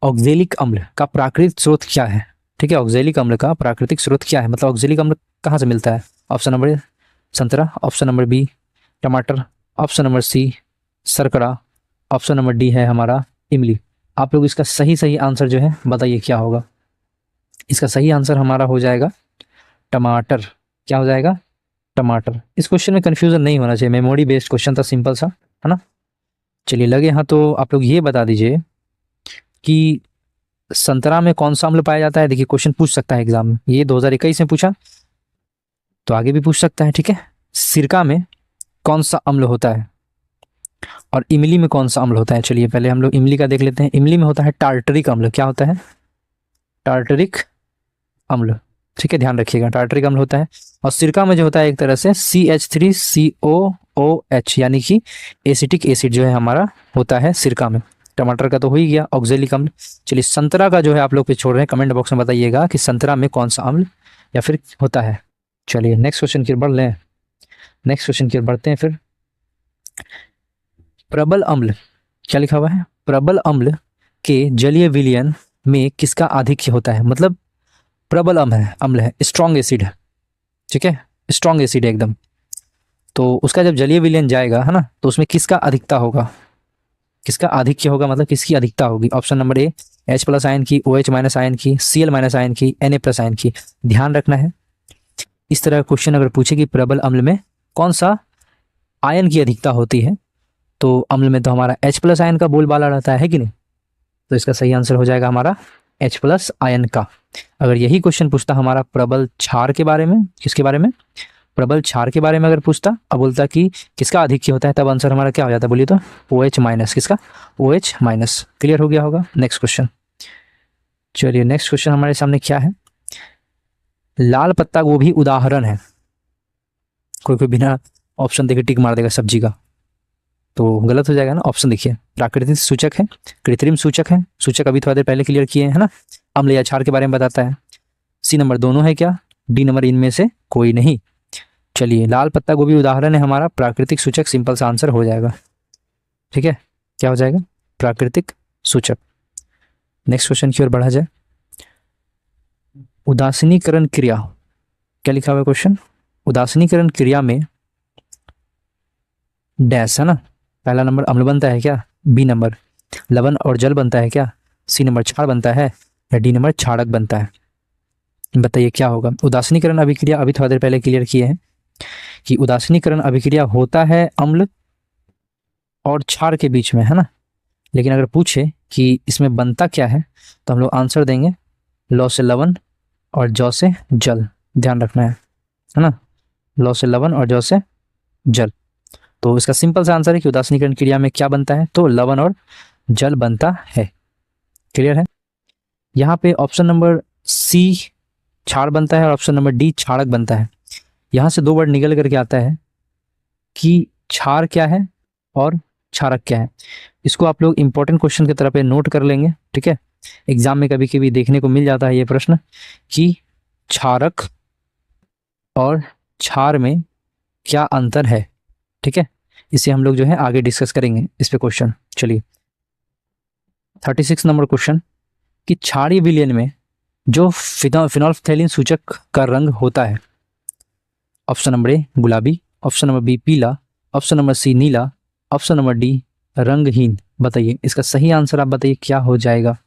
ऑक्जेलिक अम्ल का प्राकृतिक स्रोत क्या है? ठीक है, ऑक्जेलिक अम्ल का प्राकृतिक स्रोत क्या है, मतलब ऑक्जेलिक अम्ल कहाँ से मिलता है? ऑप्शन नंबर ए संतरा, ऑप्शन नंबर बी टमाटर, ऑप्शन नंबर सी शर्करा, ऑप्शन नंबर डी है हमारा इमली। आप लोग इसका सही आंसर जो है बताइए क्या होगा। इसका सही आंसर हमारा हो जाएगा टमाटर। क्या हो जाएगा? टमाटर। इस क्वेश्चन में कंफ्यूजन नहीं होना चाहिए, मेमोरी बेस्ड क्वेश्चन था, सिंपल सा, है ना। चलिए लगे हाँ, तो आप लोग ये बता दीजिए कि संतरा में कौन सा अम्ल पाया जाता है। देखिए क्वेश्चन पूछ सकता है एग्जाम में, ये 2021 में पूछा तो आगे भी पूछ सकता है, ठीक है। सिरका में कौन सा अम्ल होता है और इमली में कौन सा अम्ल होता है? चलिए पहले हम लोग इमली का देख लेते हैं। इमली में होता है टार्टरिक अम्ल। क्या होता है? टार्टरिक अम्ल, ठीक है, ध्यान रखिएगा, टार्टरिक अम्ल होता है। और सिरका में जो होता है एक तरह से CH3COOH, यानी कि एसिटिक एसिड जो है हमारा होता है सिरका में। टमाटर का तो हो ही गया, ऑक्जेलिक अम्ल। चलिए संतरा का जो है आप लोग पे छोड़ रहे हैं, कमेंट बॉक्स में बताइएगा कि संतरा में कौन सा अम्ल या फिर होता है। चलिए नेक्स्ट क्वेश्चन की ओर बढ़ लें, नेक्स्ट क्वेश्चन की ओर बढ़ते हैं फिर। प्रबल अम्ल, क्या लिखा हुआ है? प्रबल अम्ल के जलीय विलयन में किसका आधिक्य होता है? मतलब प्रबल अम्ल है, स्ट्रॉन्ग एसिड है, ठीक है, स्ट्रॉन्ग एसिड है एकदम। तो उसका जब जलीय विलयन जाएगा, है ना, तो उसमें किसका अधिकता होगा, किसका आधिक्य होगा, मतलब किसकी अधिकता होगी? ऑप्शन नंबर ए H प्लस आयन की, OH माइनस आयन की, Cl माइनस आयन की, Na प्लस आयन की। ध्यान रखना है, इस तरह का क्वेश्चन अगर पूछे कि प्रबल अम्ल में कौन सा आयन की अधिकता होती है, तो अम्ल में तो हमारा H प्लस आयन का बोलबाला रहता है कि नहीं। तो इसका सही आंसर हो जाएगा हमारा H प्लस आयन का। अगर यही क्वेश्चन पूछता हमारा प्रबल क्षार के बारे में, किसके बारे में? प्रबल क्षार के बारे में अगर पूछता, अब बोलता कि किसका आधिक्य होता है, तब आंसर हमारा क्या हो जाता? बोलिए तो OH माइनस। किसका? OH minus. क्लियर हो गया होगा। नेक्स्ट क्वेश्चन, चलिए नेक्स्ट क्वेश्चन हमारे सामने क्या है? लाल पत्ता गोभी उदाहरण है। कोई बिना ऑप्शन देखे टिक मार देगा सब्जी का, तो गलत हो जाएगा ना। ऑप्शन देखिए, प्राकृतिक सूचक है, कृत्रिम सूचक है, सूचक अभी थोड़ा देर पहले क्लियर किए हैं, है ना। अम्ल या क्षार के बारे में बताता है। सी नंबर दोनों है क्या? डी नंबर इनमें से कोई नहीं। चलिए लाल पत्ता गोभी उदाहरण है हमारा प्राकृतिक सूचक, सिंपल सा आंसर हो जाएगा। ठीक है, क्या हो जाएगा? प्राकृतिक सूचक। नेक्स्ट क्वेश्चन की ओर बढ़ा जाए। उदासीनीकरण क्रिया, क्या लिखा हुआ है क्वेश्चन? उदासीनीकरण क्रिया में डैश है ना, पहला नंबर अम्ल बनता है क्या? बी नंबर लवण और जल बनता है क्या? सी नंबर क्षार बनता है या डी नंबर क्षारक बनता है? बताइए क्या होगा? उदासीनीकरण अभिक्रिया अभी थोड़ा देर पहले क्लियर किए हैं कि उदासीनीकरण अभिक्रिया होता है अम्ल और क्षार के बीच में, है ना। लेकिन अगर पूछे कि इसमें बनता क्या है तो हम लोग आंसर देंगे लौ से लवण और जौ से जल। ध्यान रखना है ना, लौ से लवण और जौ से जल। तो इसका सिंपल सा आंसर है कि उदासीनीकरण क्रिया में क्या बनता है, तो लवण और जल बनता है। क्लियर है? यहाँ पे ऑप्शन नंबर सी क्षार बनता है और ऑप्शन नंबर डी क्षारक बनता है। यहाँ से दो वर्ड निकल करके आता है कि क्षार क्या है और क्षारक क्या है। इसको आप लोग इंपॉर्टेंट क्वेश्चन की तरह पे नोट कर लेंगे, ठीक है। एग्जाम में कभी कभी देखने को मिल जाता है ये प्रश्न कि क्षारक और क्षार में क्या अंतर है, ठीक है। इसे हम लोग जो है आगे डिस्कस करेंगे इस पे क्वेश्चन। चलिए 36 नंबर क्वेश्चन कि क्षारीय विलयन में जो फिनोल्फथैलीन सूचक का रंग होता है, ऑप्शन नंबर ए गुलाबी, ऑप्शन नंबर बी पीला, ऑप्शन नंबर सी नीला, ऑप्शन नंबर डी रंगहीन। बताइए इसका सही आंसर आप बताइए क्या हो जाएगा।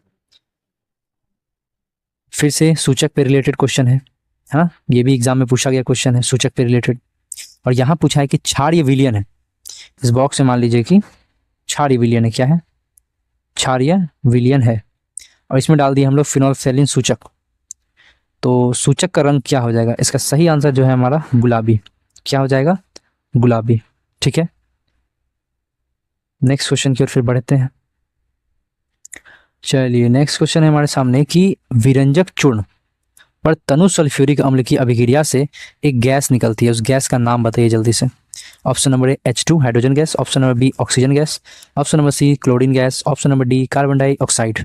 फिर से सूचक पे रिलेटेड क्वेश्चन है, हाँ, ये भी एग्जाम में पूछा गया क्वेश्चन है सूचक पे रिलेटेड। और यहाँ पूछा है कि क्षारीय विलयन है, इस बॉक्स में मान लीजिए कि क्षारीय विलयन है, क्या है? क्षारीय विलयन है। और इसमें डाल दिया हम लोग फिनोल्फथैलीन सूचक, तो सूचक का रंग क्या हो जाएगा? इसका सही आंसर जो है हमारा गुलाबी। क्या हो जाएगा? गुलाबी, ठीक है। नेक्स्ट क्वेश्चन की ओर फिर बढ़ते हैं। चलिए नेक्स्ट क्वेश्चन है हमारे सामने कि विरंजक चूर्ण पर तनु सल्फ्यूरिक अम्ल की अभिक्रिया से एक गैस निकलती है, उस गैस का नाम बताइए जल्दी से। Option number A H2 hydrogen gas, option number B oxygen gas, option number C chlorine gas, option number D carbon dioxide.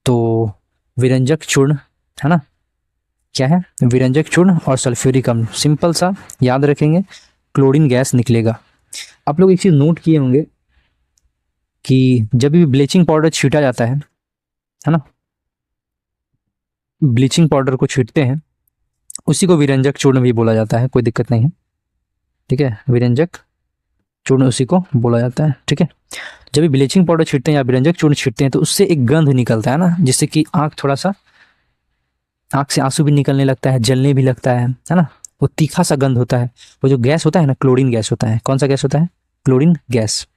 तो विरंजक चूर्ण है ना, क्या है? विरंजक चूर्ण और सल्फ्यूरिक अम्ल, सिंपल सा याद रखेंगे, क्लोरीन गैस निकलेगा। आप लोग एक चीज नोट किए होंगे कि जब भी ब्लीचिंग पाउडर छीटा जाता है ना, ब्लीचिंग पाउडर को छीटते हैं उसी को विरंजक चूर्ण भी बोला जाता है, कोई दिक्कत नहीं है, ठीक है। विरंजक चूर्ण उसी को बोला जाता है, ठीक है। जब भी ब्लीचिंग पाउडर छीटते हैं या विरंजक चूर्ण छीटते हैं तो उससे एक गंध निकलता है ना, जिससे कि आंख से आंसू भी निकलने लगता है, जलने भी लगता है ना। वो तीखा सा गंध होता है। वो जो गैस होता है ना, क्लोरीन गैस होता है। कौन सा गैस होता है? Chlorine gas.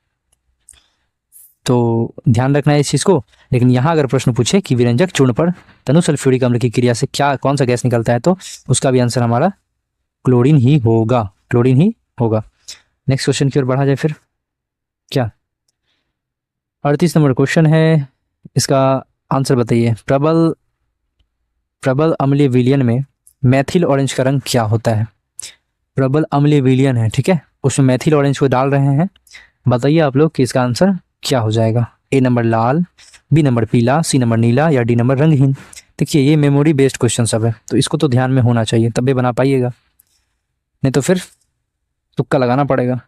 तो ध्यान रखना है इस चीज़ को। लेकिन यहाँ अगर प्रश्न पूछे कि विरंजक चूर्ण पर तनु सल्फ्यूरिक अम्ल की क्रिया से कौन सा गैस निकलता है, तो उसका भी आंसर हमारा क्लोरीन ही होगा, क्लोरीन ही होगा। नेक्स्ट क्वेश्चन की ओर बढ़ा जाए फिर। क्या 38 नंबर क्वेश्चन है, इसका आंसर बताइए। प्रबल अम्लीय विलयन में मैथिल ऑरेंज का रंग क्या होता है? प्रबल अम्लीय विलयन है, ठीक है, उसमें मैथिल ऑरेंज को डाल रहे हैं। बताइए आप लोग कि इसका आंसर क्या हो जाएगा। ए नंबर लाल, बी नंबर पीला, सी नंबर नीला या डी नंबर रंगहीन। देखिए ये मेमोरी बेस्ड क्वेश्चन सब है, तो इसको तो ध्यान में होना चाहिए तभी बना पाइएगा, नहीं तो फिर तुक्का लगाना पड़ेगा।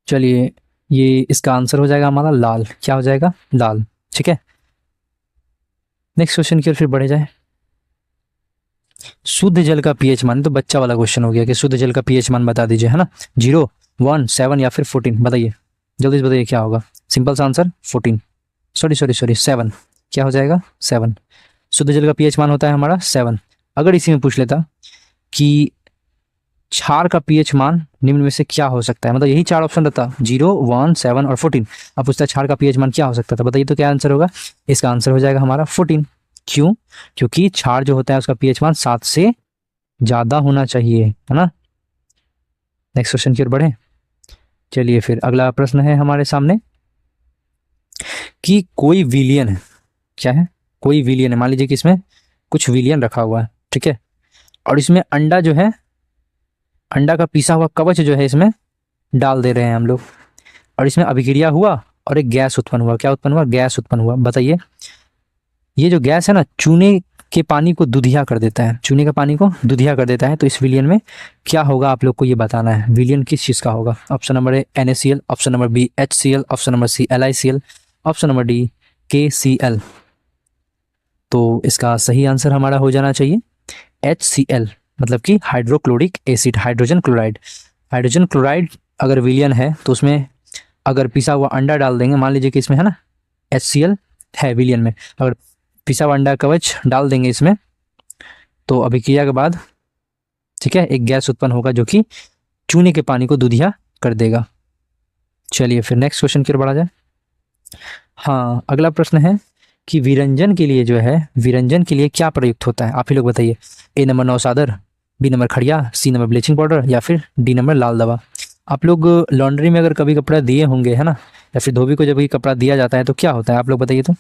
चलिए ये इसका आंसर हो जाएगा हमारा लाल। क्या हो जाएगा? लाल, ठीक है। नेक्स्ट क्वेश्चन की ओर फिर बढ़े जाए। शुद्ध जल का पीएच मान, तो बच्चा वाला क्वेश्चन हो गया कि शुद्ध जल का पीएच मान बता दीजिए, है ना। 0, 1, 7 या फिर 14। बताइए जल्दी से बताइए क्या होगा। सिंपल सा आंसर 14, सॉरी 7। क्या हो जाएगा? 7। शुद्ध जल का पीएच मान होता है हमारा 7। अगर इसी में पूछ लेता कि क्षार का पीएच मान निम्न में से क्या हो सकता है, मतलब यही 4 ऑप्शन रहता, 0, 1, 7 और 14। अब पूछता है क्षार का पीएच मान क्या हो सकता था, बताइए तो क्या आंसर होगा। इसका आंसर हो जाएगा हमारा 14। क्यों? क्योंकि क्षार जो होता है उसका पीएच मान 7 से ज्यादा होना चाहिए, है ना। नेक्स्ट क्वेश्चन की ओर बढ़े। चलिए फिर अगला प्रश्न है हमारे सामने कि कोई विलियन है, क्या है? कोई विलियन है, मान लीजिए कि इसमें कुछ विलियन रखा हुआ है, ठीक है, और इसमें अंडा जो है, अंडा का पीसा हुआ कवच जो है इसमें डाल दे रहे हैं हम लोग, और इसमें अभिक्रिया हुआ और एक गैस उत्पन्न हुआ। क्या उत्पन्न हुआ? गैस उत्पन्न हुआ। बताइए ये जो गैस है ना, चूने के पानी को दूधिया कर देता है, चूने का पानी को दूधिया कर देता है, तो इस विलियन में क्या होगा आप लोग को ये बताना है, विलियन किस चीज़ का होगा। Option number A NaCl, option number B HCl, option number C LiCl, option number D KCl। तो इसका सही आंसर हमारा हो जाना चाहिए HCl, मतलब कि hydrochloric acid, hydrogen chloride. Hydrogen chloride अगर विलियन है तो उसमें अगर पिसा हुआ अंडा डाल देंगे, मान लीजिए कि इसमें है ना HCl है विलियन में, अगर पिसा हुआ अंडा कवच डाल देंगे इसमें तो अभिक्रिया के बाद ठीक है एक गैस उत्पन्न होगा जो कि चूने के पानी को दूधिया कर देगा। चलिए फिर नेक्स्ट क्वेश्चन की ओर बढ़ा जाए। हाँ, अगला प्रश्न है कि विरंजन के लिए जो है, विरंजन के लिए क्या प्रयुक्त होता है, आप ही लोग बताइए। ए नंबर नौसादर, बी नंबर खड़िया, सी नंबर ब्लीचिंग पाउडर या फिर डी नंबर लाल दवा। आप लोग लॉन्ड्री में अगर कभी कपड़ा दिए होंगे है ना, या फिर धोबी को जब भी कपड़ा दिया जाता है तो क्या होता है आप लोग बताइए। तो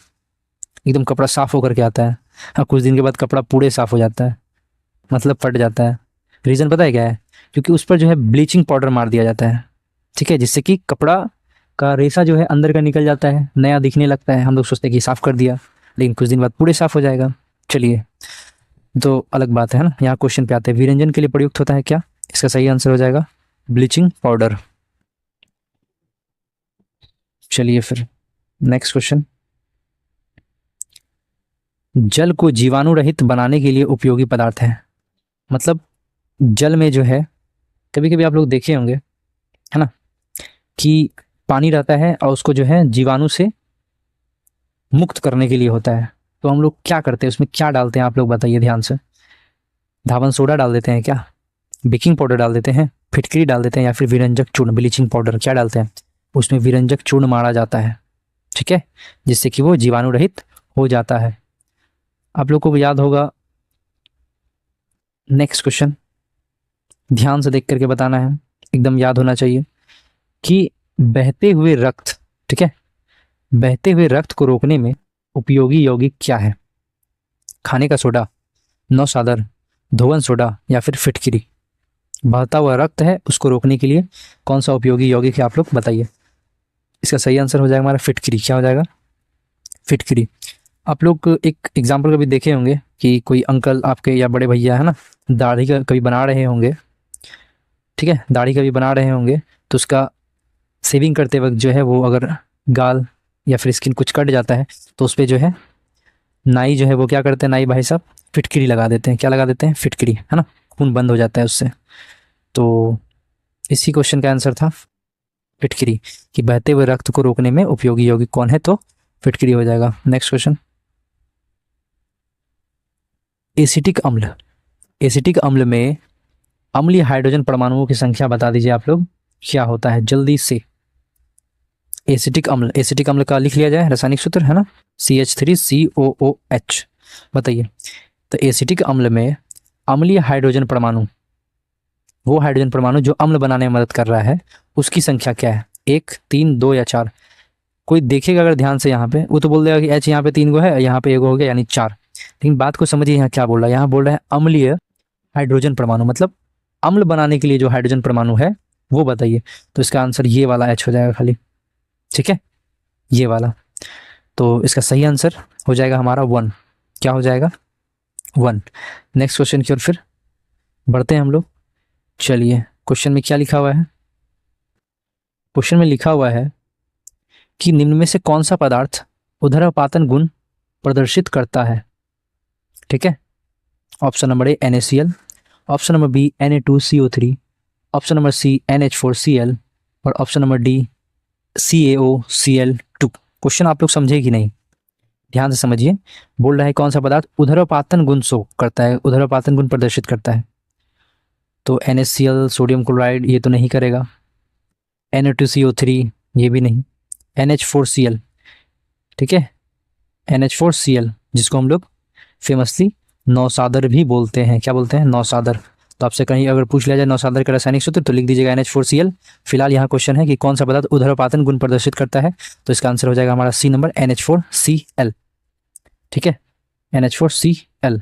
एकदम कपड़ा साफ होकर के आता है, हाँ कुछ दिन के बाद कपड़ा पूरे साफ हो जाता है, मतलब फट जाता है। रीज़न पता है क्या है, क्योंकि उस पर जो है ब्लीचिंग पाउडर मार दिया जाता है, ठीक है, जिससे कि कपड़ा का रेशा जो है अंदर का निकल जाता है, नया दिखने लगता है। हम लोग सोचते हैं कि साफ़ कर दिया, लेकिन कुछ दिन बाद पूरे साफ हो जाएगा। चलिए, तो अलग बात है ना। यहाँ क्वेश्चन पे आते हैं, विरंजन के लिए प्रयुक्त होता है क्या, इसका सही आंसर हो जाएगा ब्लीचिंग पाउडर। चलिए फिर नेक्स्ट क्वेश्चन, जल को जीवाणु रहित बनाने के लिए उपयोगी पदार्थ है। मतलब जल में जो है, कभी कभी आप लोग देखे होंगे है ना कि पानी रहता है और उसको जो है जीवाणु से मुक्त करने के लिए होता है, तो हम लोग क्या करते हैं, उसमें क्या डालते हैं आप लोग बताइए ध्यान से। धावन सोडा डाल देते हैं क्या, बेकिंग पाउडर डाल देते हैं, फिटकरी डाल देते हैं, या फिर विरंजक चूर्ण ब्लीचिंग पाउडर क्या डालते हैं, उसमें विरंजक चूर्ण मारा जाता है, ठीक है, जिससे कि वो जीवाणु रहित हो जाता है। आप लोग को याद होगा। नेक्स्ट क्वेश्चन ध्यान से देख करके बताना है, एकदम याद होना चाहिए कि बहते हुए रक्त, ठीक है, बहते हुए रक्त को रोकने में उपयोगी यौगिक क्या है। खाने का सोडा, नौसादर, धोवन सोडा या फिर फिटकरी। बहता हुआ रक्त है, उसको रोकने के लिए कौन सा उपयोगी यौगिक है आप लोग बताइए। इसका सही आंसर हो जाएगा हमारा फिटकरी। क्या हो जाएगा, फिटकरी। आप लोग एक एग्जाम्पल कभी देखे होंगे कि कोई अंकल आपके या बड़े भैया है ना, दाढ़ी का कभी बना रहे होंगे, ठीक है, दाढ़ी कभी बना रहे होंगे, तो उसका सेविंग करते वक्त जो है वो अगर गाल या फिर स्किन कुछ कट जाता है तो उस पर जो है नाई जो है वो क्या करते हैं, नाई भाई साहब फिटकरी लगा देते हैं। क्या लगा देते हैं, फिटकरी, है ना, खून बंद हो जाता है उससे। तो इसी क्वेश्चन का आंसर था फिटकरी, कि बहते हुए रक्त को रोकने में उपयोगी यौगिक कौन है, तो फिटकरी हो जाएगा। नेक्स्ट क्वेश्चन, एसिटिक अम्ल। एसिटिक अम्ल में अम्लीय हाइड्रोजन परमाणुओं की संख्या बता दीजिए आप लोग, क्या होता है जल्दी से। एसिटिक अम्ल, एसिटिक अम्ल का लिख लिया जाए रासायनिक सूत्र है ना, CH3COOH। बताइए, तो एसिटिक अम्ल में अम्लीय हाइड्रोजन परमाणु, वो हाइड्रोजन परमाणु जो अम्ल बनाने में मदद कर रहा है, उसकी संख्या क्या है, 1, 3, 2 या 4। कोई देखेगा अगर ध्यान से यहाँ पे, वो तो बोल देगा कि H यहाँ पे 3 गो है, यहाँ पे 1 हो गया, यानी 4। लेकिन बात को समझिए यहाँ क्या बोल रहा है, यहाँ बोल रहा है अम्लीय हाइड्रोजन परमाणु, मतलब अम्ल बनाने के लिए जो हाइड्रोजन परमाणु है वो बताइए। तो इसका आंसर ये वाला H हो जाएगा खाली, ठीक है, ये वाला। तो इसका सही आंसर हो जाएगा हमारा 1। क्या हो जाएगा, 1। नेक्स्ट क्वेश्चन की ओर फिर बढ़ते हैं हम लोग। चलिए, क्वेश्चन में क्या लिखा हुआ है, क्वेश्चन में लिखा हुआ है कि निम्न में से कौन सा पदार्थ उदरपातन गुण प्रदर्शित करता है, ठीक है। Option number A NaCl, option number B Na2CO3, option number C NH4Cl और option number D CaOCl2। Question आप लोग समझे कि नहीं, ध्यान से समझिए। बोल रहा है कौन सा पदार्थ उदरपातन गुण शो करता है, उदरपातन गुण प्रदर्शित करता है। तो NaCl सोडियम क्लोराइड ये तो नहीं करेगा, Na2CO3 ये भी नहीं, NH4Cl, ठीक है, NH4Cl जिसको हम लोग फेमसली नौसादर भी बोलते हैं। क्या बोलते हैं, नौसादर। तो आपसे कहीं अगर पूछ लिया जाए नौसादर का रासायनिक सूत्र तो लिख दीजिएगा NH4Cl। फिलहाल यहाँ क्वेश्चन है कि कौन सा पदार्थ उदरपातन गुण प्रदर्शित करता है, तो इसका आंसर हो जाएगा हमारा सी नंबर NH4Cl, ठीक है, NH4Cl।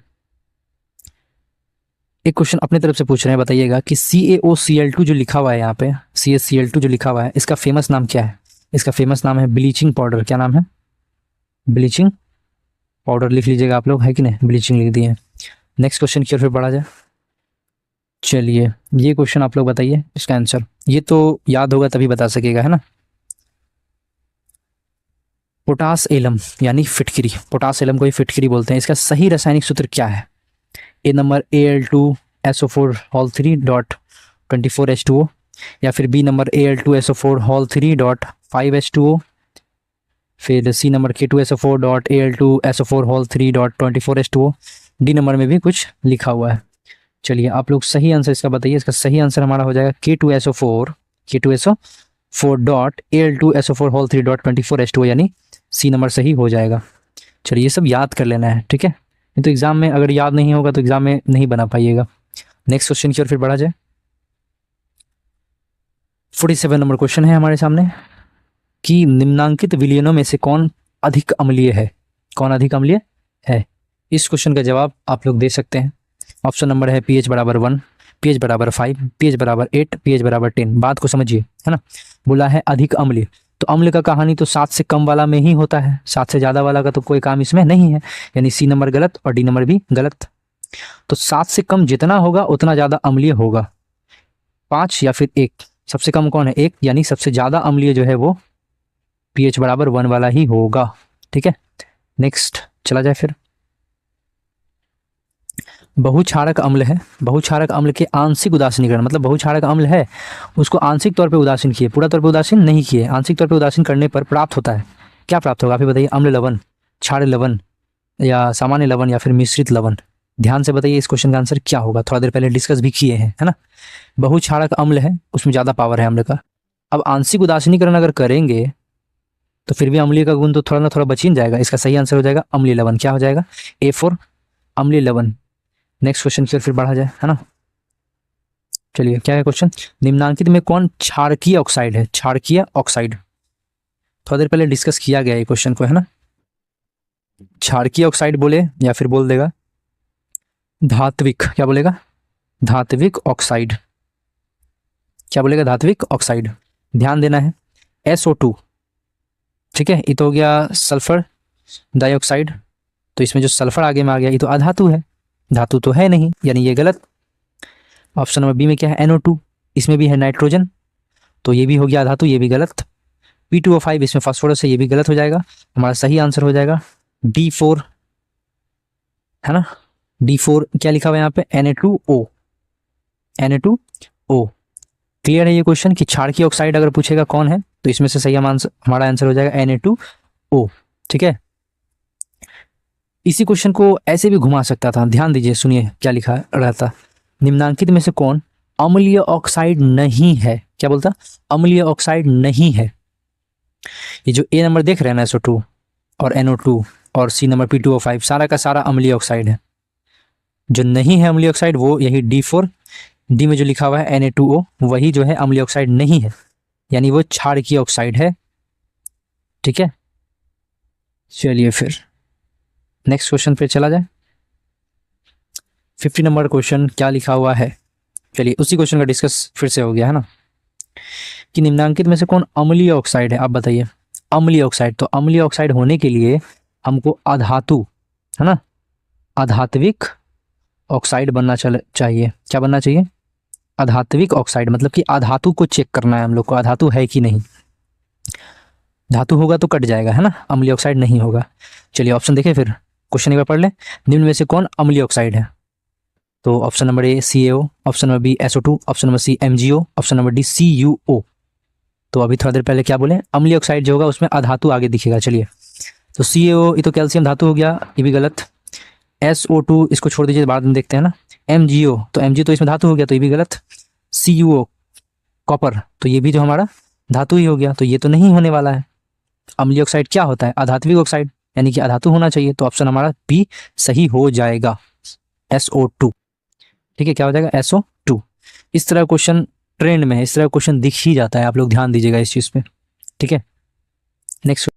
एक क्वेश्चन अपनी तरफ से पूछ रहे हैं, बताइएगा कि CaOCl2 जो लिखा हुआ है यहाँ पे, CaCl2 जो लिखा हुआ है, इसका फेमस नाम क्या है। इसका फेमस नाम है ब्लीचिंग पाउडर। क्या नाम है, ब्लीचिंग पाउडर लिख लीजिएगा आप लोग, है कि नहीं, ब्लीचिंग लिख दिए। नेक्स्ट क्वेश्चन की ओर फिर बढ़ा जाए। चलिए ये क्वेश्चन आप लोग बताइए इसका आंसर, ये तो याद होगा तभी बता सकेगा, है ना। पोटास एलम यानी फिटकिरी, पोटास एलम को ही फिटकिरी बोलते हैं, इसका सही रासायनिक सूत्र क्या है? ए नंबर Al2SO4 3.24H2O, या फिर बी नंबर Al2SO4 3.5H2O, फिर सी number K2SO4.Al2SO4 3.24H2O, D number में भी कुछ लिखा हुआ है। चलिए आप लोग सही आंसर इसका बताइए। इसका सही आंसर हमारा हो जाएगा K2SO4.Al2SO4 3.24H2O, यानी सी नंबर सही हो जाएगा। चलिए ये सब याद कर लेना है, ठीक है, नहीं तो एग्जाम में अगर याद नहीं होगा तो एग्जाम में नहीं बना पाइएगा। नेक्स्ट क्वेश्चन की ओर फिर बढ़ा जाए। 47 नंबर क्वेश्चन है हमारे सामने कि निम्नांकित विलयनों में से कौन अधिक अम्लीय है? कौन अधिक अम्लीय है? इस क्वेश्चन का जवाब आप लोग दे सकते हैं। ऑप्शन नंबर है pH बराबर 1, pH बराबर 5, pH बराबर 8, pH बराबर 10। बात को समझिए, है ना। बोला है अधिक अम्लीय, तो अम्ल का कहानी तो 7 से कम वाला में ही होता है, 7 से ज़्यादा वाला का तो कोई काम इसमें नहीं है, यानी सी नंबर गलत और डी नंबर भी गलत। तो 7 से कम जितना होगा उतना ज़्यादा अम्लीय होगा, 5 या फिर 1। सबसे कम कौन है? 1, यानी सबसे ज़्यादा अम्लीय जो है वो pH बराबर 1 वाला ही होगा, ठीक है। नेक्स्ट चला जाए फिर। बहुक्षारक अम्ल है, बहुक्षारक अम्ल के आंशिक उदासीनीकरण, मतलब बहुक्षारक अम्ल है उसको आंशिक तौर पे उदासीन किए, पूरा तौर पे उदासीन नहीं किए, आंशिक तौर पे उदासीन करने पर प्राप्त होता है, क्या प्राप्त होगा आप ही बताइए? अम्ल लवण, क्षार लवण, या सामान्य लवण, या फिर मिश्रित लवण? ध्यान से बताइए इस क्वेश्चन का आंसर क्या होगा, थोड़ा देर पहले डिस्कस भी किए हैं, है ना। बहुक्षारक अम्ल है उसमें ज़्यादा पावर है अम्ल का। अब आंशिक उदासीनीकरण अगर करेंगे तो फिर भी अम्लीय का गुण तो थोड़ा ना थोड़ा बच ही जाएगा। इसका सही आंसर हो जाएगा अम्लीय लवण। क्या हो जाएगा? A4 अम्लीय लवण। नेक्स्ट क्वेश्चन की ओर फिर बढ़ा जाए, है ना। चलिए क्या है क्वेश्चन? निम्नांकित में कौन क्षारकीय ऑक्साइड है? क्षारकीय ऑक्साइड थोड़ा देर पहले डिस्कस किया गया है क्वेश्चन को, है ना। क्षारकीय ऑक्साइड बोले या फिर बोल देगा धात्विक, क्या बोलेगा? धात्विक ऑक्साइड। क्या बोलेगा? धात्विक ऑक्साइड। ध्यान देना है SO2, ठीक है, ये तो हो गया सल्फर डाइऑक्साइड, तो इसमें जो सल्फर आगे में आ गया ये तो अधातु है, धातु तो है नहीं, यानी ये गलत। ऑप्शन नंबर बी में क्या है? NO2, इसमें भी है नाइट्रोजन, तो ये भी हो गया धातु, ये भी गलत। P2O5 इसमें फास्फोरस है, ये भी गलत हो जाएगा। हमारा सही आंसर हो जाएगा D4, है ना। D4 क्या लिखा हुआ है यहाँ पे? Na2O, Na2O। क्लियर है ये क्वेश्चन कि क्षारकीय ऑक्साइड अगर पूछेगा कौन है तो इसमें से सही हमारा आंसर हो जाएगा Na2O, ठीक है। इसी क्वेश्चन को ऐसे भी घुमा सकता था, ध्यान दीजिए, सुनिए क्या लिखा रहता। निम्नांकित में से कौन अम्लीय ऑक्साइड नहीं है? क्या बोलता? अम्लीय ऑक्साइड नहीं है। ये जो ए नंबर देख रहे हैं ना, SO2 और NO2 और सी नंबर P2O5, सारा का सारा अम्लीय ऑक्साइड है। जो नहीं है अम्लीय ऑक्साइड वो यही D4, डी में जो लिखा हुआ है Na2O वही जो है अम्लीय ऑक्साइड नहीं है, यानी वो क्षारकीय ऑक्साइड है, ठीक है। चलिए फिर नेक्स्ट क्वेश्चन पे चला जाए। 50 नंबर क्वेश्चन क्या लिखा हुआ है? चलिए उसी क्वेश्चन का डिस्कस फिर से हो गया, है ना, कि निम्नांकित में से कौन अम्लीय ऑक्साइड है? आप बताइए। अम्लीय ऑक्साइड, तो अम्लीय ऑक्साइड होने के लिए हमको अधातु, है ना, अधात्विक ऑक्साइड बनना चाहिए। क्या बनना चाहिए? अधात्विक ऑक्साइड, मतलब कि अधातु को चेक करना है हम लोग को, अधातु है कि नहीं। धातु होगा तो कट जाएगा, है ना, अम्लीय ऑक्साइड नहीं होगा। चलिए ऑप्शन देखें फिर, क्वेश्चन एक बार पढ़ लें। निम्न में से कौन अम्लीय ऑक्साइड है? तो option number A CaO, option number B SO2, option number C MgO, option number D CuO। तो अभी थोड़ा देर पहले क्या बोले? अम्लीय ऑक्साइड जो होगा उसमें अधातु आगे दिखेगा। चलिए तो CaO ये तो कैल्शियम धातु हो गया, ये भी गलत। SO2 इसको छोड़ दीजिए, बाद में देखते हैं ना। MgO, तो Mg तो इसमें धातु हो गया, तो ये भी गलत। CuO कॉपर, तो ये भी जो हमारा धातु ही हो गया, तो ये तो नहीं होने वाला है। अम्लीय ऑक्साइड क्या होता है? अधात्विक ऑक्साइड, यानी कि अधातु होना चाहिए, तो ऑप्शन हमारा बी सही हो जाएगा, SO2, ठीक है। क्या हो जाएगा? SO2। इस तरह क्वेश्चन ट्रेंड में है, इस तरह क्वेश्चन दिख ही जाता है, आप लोग ध्यान दीजिएगा इस चीज़ पे, ठीक है। नेक्स्ट